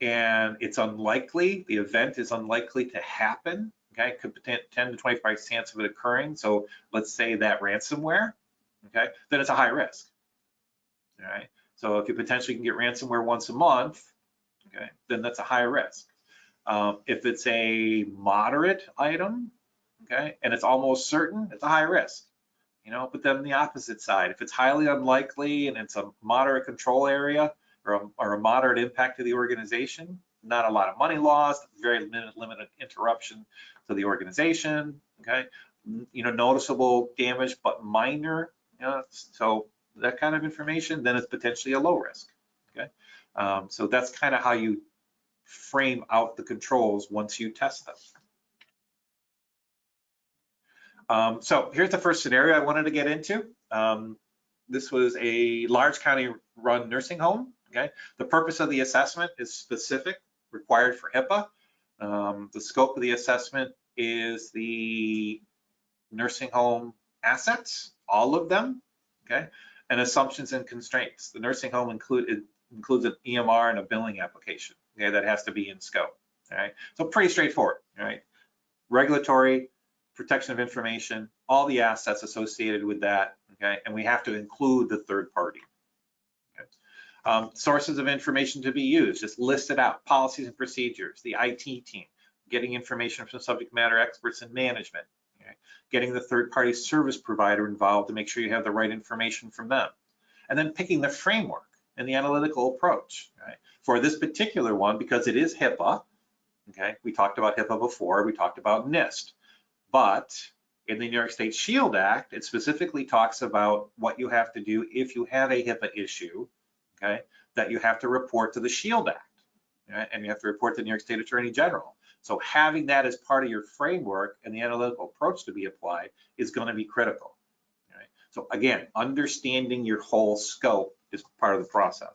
and it's unlikely, the event is unlikely to happen. Okay, could 10 to 25% chance of it occurring. So let's say that ransomware. Okay, then it's a high risk. All right. So if you potentially can get ransomware once a month, okay, then that's a high risk. If it's a moderate item, okay, and it's almost certain, it's a high risk. But then the opposite side, if it's highly unlikely and it's a moderate control area or a moderate impact to the organization, not a lot of money lost, very limited interruption to the organization, okay, noticeable damage but minor, so that kind of information, then it's potentially a low risk, okay. So that's kind of how you frame out the controls once you test them. So here's the first scenario I wanted to get into. This was a large county-run nursing home. Okay, the purpose of the assessment is specific, required for HIPAA. The scope of the assessment is the nursing home assets, all of them. Okay, and assumptions and constraints. The nursing home includes an EMR and a billing application. Okay, that has to be in scope. All right, so pretty straightforward. All right, regulatory, protection of information, all the assets associated with that, okay? And we have to include the third party. Okay? Sources of information to be used, just list it out, policies and procedures, the IT team, getting information from subject matter experts in management, okay? Getting the third party service provider involved to make sure you have the right information from them. And then picking the framework and the analytical approach. Right? For this particular one, because it is HIPAA, okay? We talked about HIPAA before, we talked about NIST. But in the New York State SHIELD Act, it specifically talks about what you have to do if you have a HIPAA issue, okay, that you have to report to the SHIELD Act, right? And you have to report to the New York State Attorney General. So having that as part of your framework and the analytical approach to be applied is going to be critical. Right? So again, understanding your whole scope is part of the process.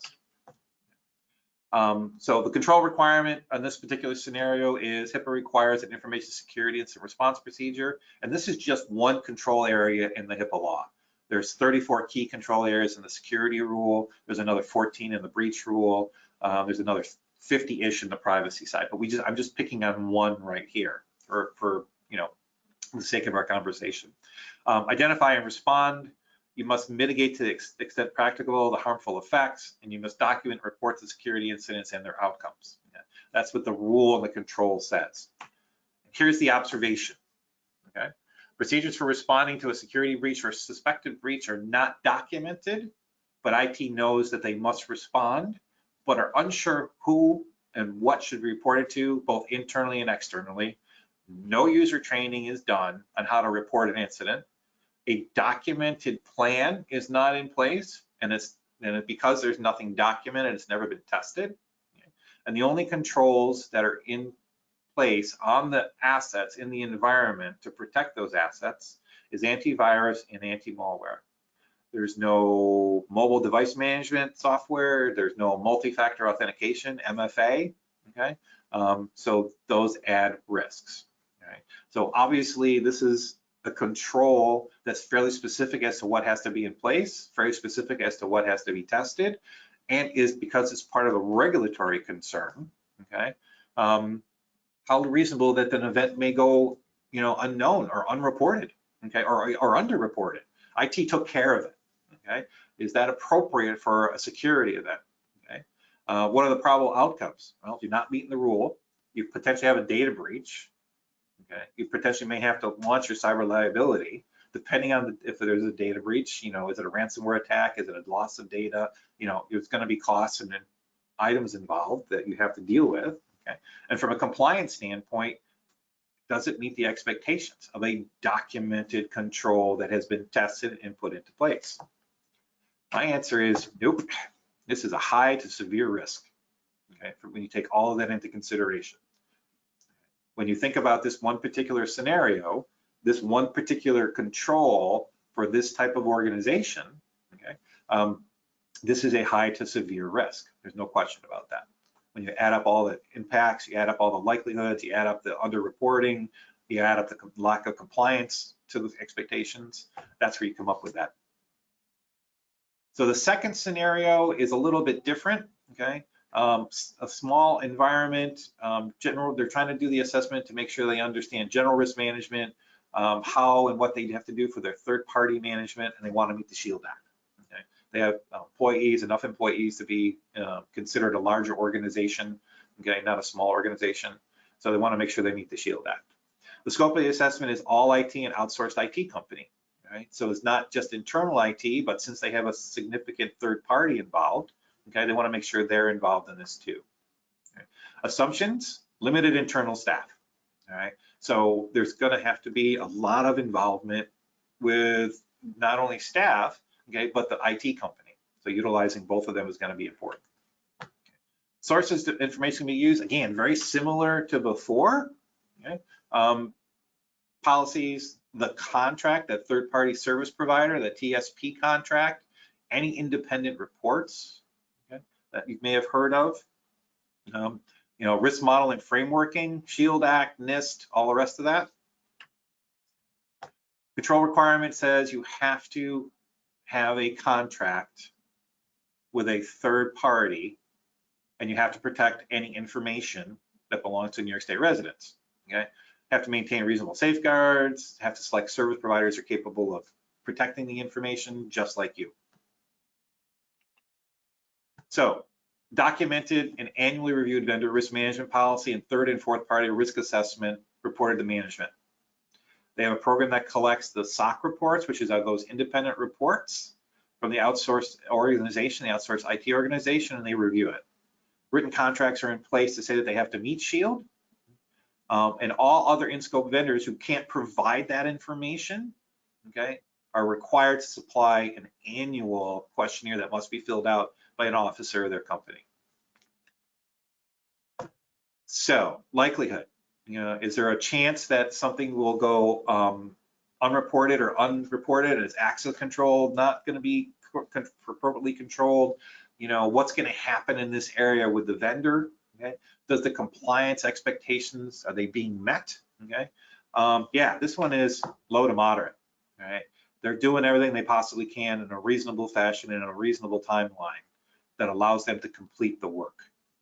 So the control requirement on this particular scenario is HIPAA requires an information security incident response procedure. And this is just one control area in the HIPAA law. There's 34 key control areas in the security rule. There's another 14 in the breach rule. There's another 50-ish in the privacy side. But I'm just picking on one right here for the sake of our conversation. Identify and respond. You must mitigate to the extent practicable the harmful effects, and you must document and report the security incidents and their outcomes. Yeah. That's what the rule and the control says. Here's the observation. Okay. Procedures for responding to a security breach or suspected breach are not documented, but IT knows that they must respond, but are unsure who and what should be reported to, both internally and externally. No user training is done on how to report an incident. A documented plan is not in place, and because there's nothing documented, it's never been tested. Okay. And the only controls that are in place on the assets in the environment to protect those assets is antivirus and anti-malware. There's no mobile device management software. There's no multi-factor authentication, MFA. Okay, so those add risks. Okay. So obviously, this is a control that's fairly specific as to what has to be in place, very specific as to what has to be tested, and is because it's part of a regulatory concern. Okay, how reasonable that an event may go, unknown or unreported, okay, or underreported. IT took care of it. Okay, is that appropriate for a security event? Okay, what are the probable outcomes? Well, if you're not meeting the rule, you potentially have a data breach. Okay, you potentially may have to launch your cyber liability, depending on if there's a data breach. Is it a ransomware attack? Is it a loss of data? It's going to be costs and items involved that you have to deal with. Okay, and from a compliance standpoint, does it meet the expectations of a documented control that has been tested and put into place? My answer is nope. This is a high to severe risk. Okay, when you take all of that into consideration. When you think about this one particular scenario, this one particular control for this type of organization, okay, this is a high to severe risk. There's no question about that. When you add up all the impacts, you add up all the likelihoods, you add up the underreporting, you add up the lack of compliance to the expectations, that's where you come up with that. So the second scenario is a little bit different, okay? A small environment, they're trying to do the assessment to make sure they understand general risk management, how and what they have to do for their third-party management, and they want to meet the SHIELD Act. Okay? They have enough employees to be considered a larger organization, okay, not a small organization. So they want to make sure they meet the SHIELD Act. The scope of the assessment is all IT and outsourced IT company, right? So it's not just internal IT, but since they have a significant third party involved, okay, they want to make sure they're involved in this too. Okay. Assumptions, limited internal staff, all right? So there's going to have to be a lot of involvement with not only staff, okay, but the IT company. So utilizing both of them is going to be important. Okay. Sources of information can be used, again, very similar to before. Okay. Policies, the contract, that third-party service provider, the TSP contract, any independent reports, okay, that you may have heard of. You know, risk model and frameworking, SHIELD Act, NIST, all the rest of that. Control requirement says you have to have a contract with a third party, and you have to protect any information that belongs to New York State residents, okay? Have to maintain reasonable safeguards, have to select service providers who are capable of protecting the information just like you. So, documented and annually reviewed vendor risk management policy and third and fourth party risk assessment reported to management. They have a program that collects the SOC reports, which is those independent reports from the outsourced organization, the outsourced IT organization, and they review it. Written contracts are in place to say that they have to meet SHIELD. And all other in-scope vendors who can't provide that information, okay, are required to supply an annual questionnaire that must be filled out by an officer of their company. So, likelihood, you know, is there a chance that something will go unreported or unreported, and it's access controlled, not going to be appropriately controlled? You know, what's going to happen in this area with the vendor? Okay, does the compliance expectations, are they being met? Okay, yeah, this one is low to moderate. All right, they're doing everything they possibly can in a reasonable fashion, in a reasonable timeline that allows them to complete the work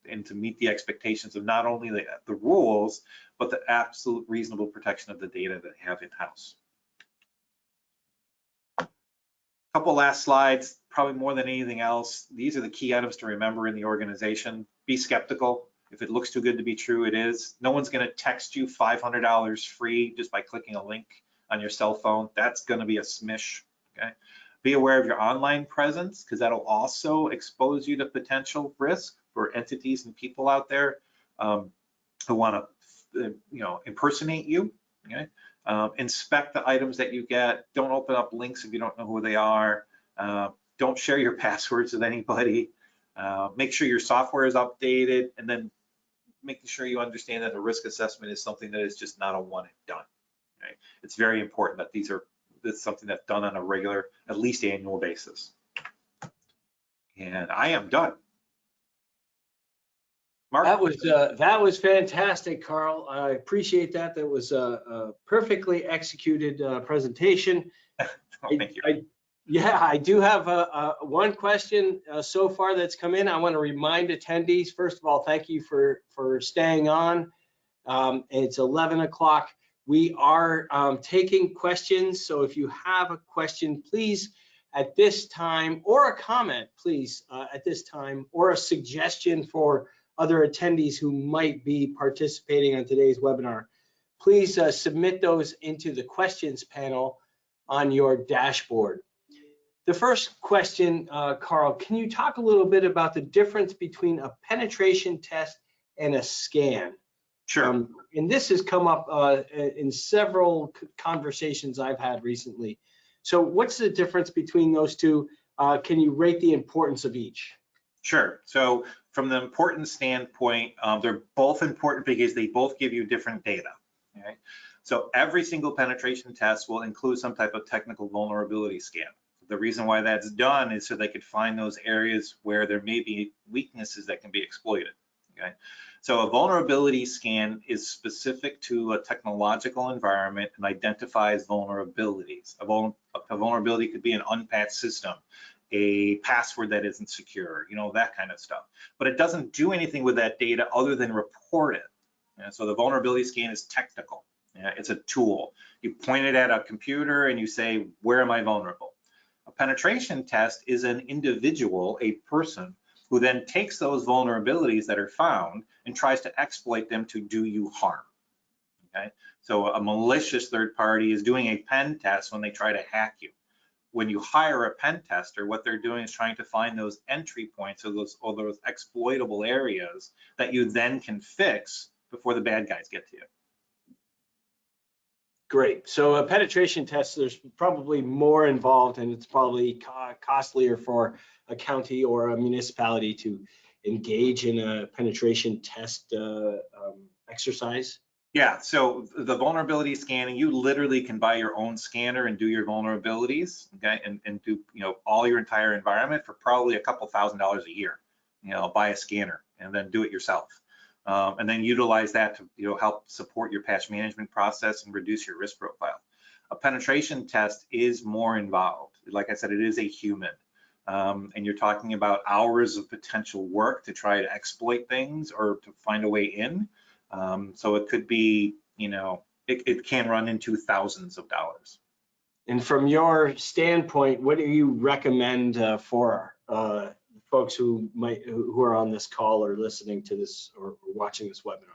and to meet the expectations of not only the rules, but the absolute reasonable protection of the data that they have in-house. Couple last slides, probably more than anything else. These are the key items to remember in the organization. Be skeptical. If it looks too good to be true, it is. No one's going to text you $500 free just by clicking a link on your cell phone. That's going to be a smish. Okay. Be aware of your online presence, because that'll also expose you to potential risk for entities and people out there who want to, you know, impersonate you. Okay. Inspect the items that you get. Don't open up links if you don't know who they are. Don't share your passwords with anybody. Make sure your software is updated, and then making sure you understand that the risk assessment is something that is just not a one and done. Okay? It's very important that that's something that's done on a regular, at least annual basis. And I am done. Mark? That was fantastic, Carl. I appreciate that. That was a perfectly executed presentation. Oh, thank you. I do have one question so far that's come in. I want to remind attendees, first of all, thank you for staying on. It's 11 o'clock. We are taking questions. So if you have a question, please at this time, or a comment, please at this time, or a suggestion for other attendees who might be participating on today's webinar, please submit those into the questions panel on your dashboard. The first question, Carl, can you talk a little bit about the difference between a penetration test and a scan? Sure. And this has come up in several conversations I've had recently. So what's the difference between those two? Can you rate the importance of each? Sure. So from the importance standpoint, they're both important because they both give you different data. Okay? So every single penetration test will include some type of technical vulnerability scan. The reason why that's done is so they could find those areas where there may be weaknesses that can be exploited. Okay? So a vulnerability scan is specific to a technological environment and identifies vulnerabilities. A vulnerability could be an unpatched system, a password that isn't secure, you know, that kind of stuff. But it doesn't do anything with that data other than report it. And so the vulnerability scan is technical. It's a tool. You point it at a computer and you say, where am I vulnerable? A A penetration test is an individual, a person, who then takes those vulnerabilities that are found and tries to exploit them to do you harm. Okay, so a malicious third party is doing a pen test when they try to hack you. When you hire a pen tester, what they're doing is trying to find those entry points or those exploitable areas that you then can fix before the bad guys get to you. Great. So a penetration test, there's probably more involved, and it's probably costlier for a county or a municipality to engage in a penetration test exercise. Yeah, so the vulnerability scanning, you literally can buy your own scanner and do your vulnerabilities, okay, and do, you know, all your entire environment for probably a couple $1,000s a year. You know, buy a scanner and then do it yourself, and then utilize that to, you know, help support your patch management process and reduce your risk profile. A penetration test is more involved. Like I said, it is a human, and you're talking about hours of potential work to try to exploit things or to find a way in. So it could be, you know, it can run into thousands of dollars. And from your standpoint, what do you recommend for folks who are on this call or listening to this or watching this webinar?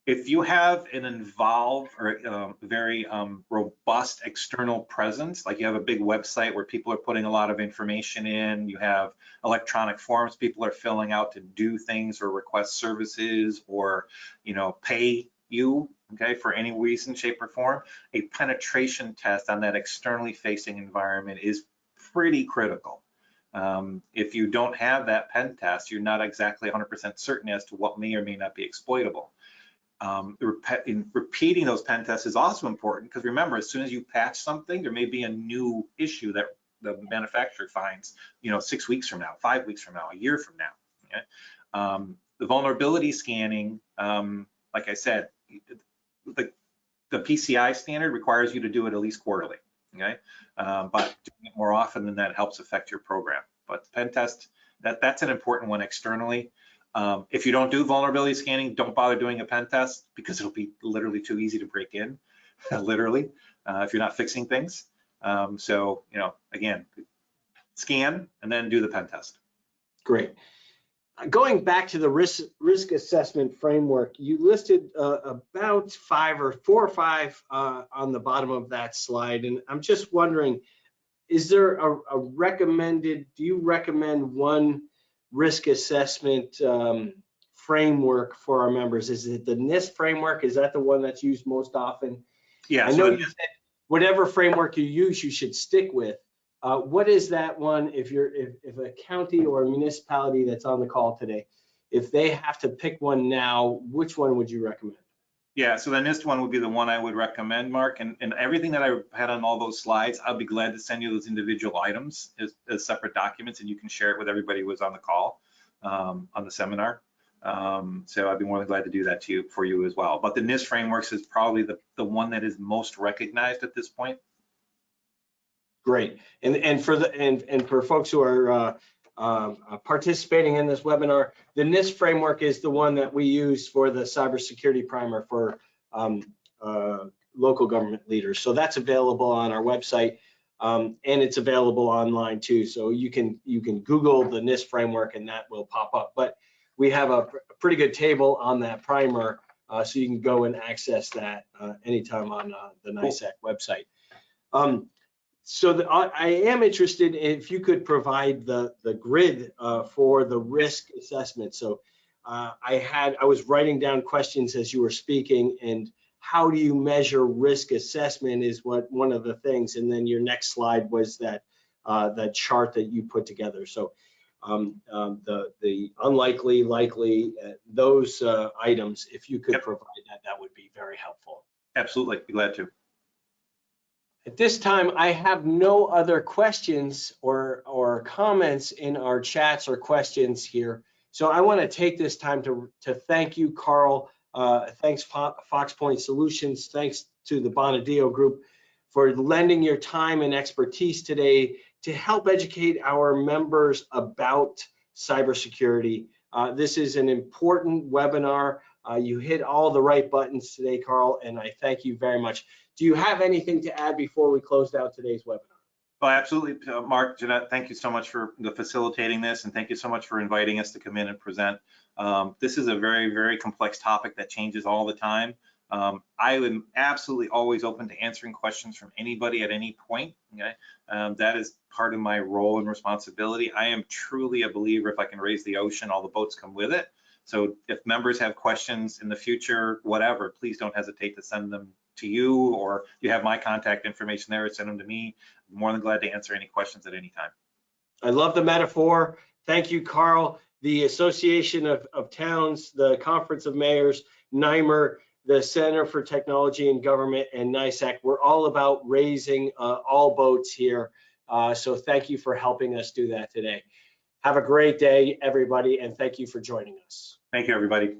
If you have an involved or very robust external presence, like you have a big website where people are putting a lot of information in, you have electronic forms people are filling out to do things or request services or, you know, pay you, okay, for any reason, shape, or form, a penetration test on that externally facing environment is pretty critical. If you don't have that pen test, you're not exactly 100% certain as to what may or may not be exploitable. Repeating those pen tests is also important because remember, as soon as you patch something, there may be a new issue that the manufacturer finds, you know, 6 weeks from now, 5 weeks from now, a year from now. Okay? The vulnerability scanning, like I said, the PCI standard requires you to do it at least quarterly. Okay, but doing it more often than that helps affect your program. But pen test, that's an important one externally. If you don't do vulnerability scanning, don't bother doing a pen test because it'll be literally too easy to break in, literally, if you're not fixing things. So, you know, again, scan and then do the pen test. Great. Going back to the risk assessment framework, you listed about 4 or 5 on the bottom of that slide, and I'm just wondering, is there a recommended? Do you recommend one risk assessment framework for our members? Is it the NIST framework? Is that the one that's used most often? Yeah. I know you said whatever framework you use, you should stick with. What is that one if a county or a municipality that's on the call today, if they have to pick one now, which one would you recommend? Yeah, so the NIST one would be the one I would recommend, Mark, and everything that I had on all those slides, I'll be glad to send you those individual items as separate documents, and you can share it with everybody who was on the call on the seminar. So I'd be more than glad to do that for you as well. But the NIST frameworks is probably the one that is most recognized at this point. Great, and for folks who are participating in this webinar, the NIST framework is the one that we use for the cybersecurity primer for local government leaders. So that's available on our website, and it's available online too. So you can Google the NIST framework and that will pop up. But we have a pretty good table on that primer, so you can go and access that anytime on the NISAC website. So I am interested if you could provide the grid for the risk assessment. So I was writing down questions as you were speaking, and how do you measure risk assessment is one of the things. And then your next slide was that chart that you put together. So the unlikely, likely, those items, if you could provide that would be very helpful. Absolutely, be glad to. At this time, I have no other questions or comments in our chats or questions here. So I want to take this time to thank you, Carl. Thanks, FoxPointe Solutions. Thanks to the Bonadeo Group for lending your time and expertise today to help educate our members about cybersecurity. This is an important webinar. You hit all the right buttons today, Carl, and I thank you very much. Do you have anything to add before we close out today's webinar? Well, absolutely, Mark, Jeanette, thank you so much for facilitating this, and thank you so much for inviting us to come in and present. This is a very, very complex topic that changes all the time. I am absolutely always open to answering questions from anybody at any point. Okay, that is part of my role and responsibility. I am truly a believer, if I can raise the ocean, all the boats come with it. So if members have questions in the future, whatever, please don't hesitate to send them to you, or you have my contact information there, send them to me. I'm more than glad to answer any questions at any time. I love the metaphor. Thank you, Carl. The Association of Towns, the Conference of Mayors, NYMER, the Center for Technology and Government, and NISAC, we're all about raising all boats here. So thank you for helping us do that today. Have a great day, everybody, and thank you for joining us. Thank you, everybody.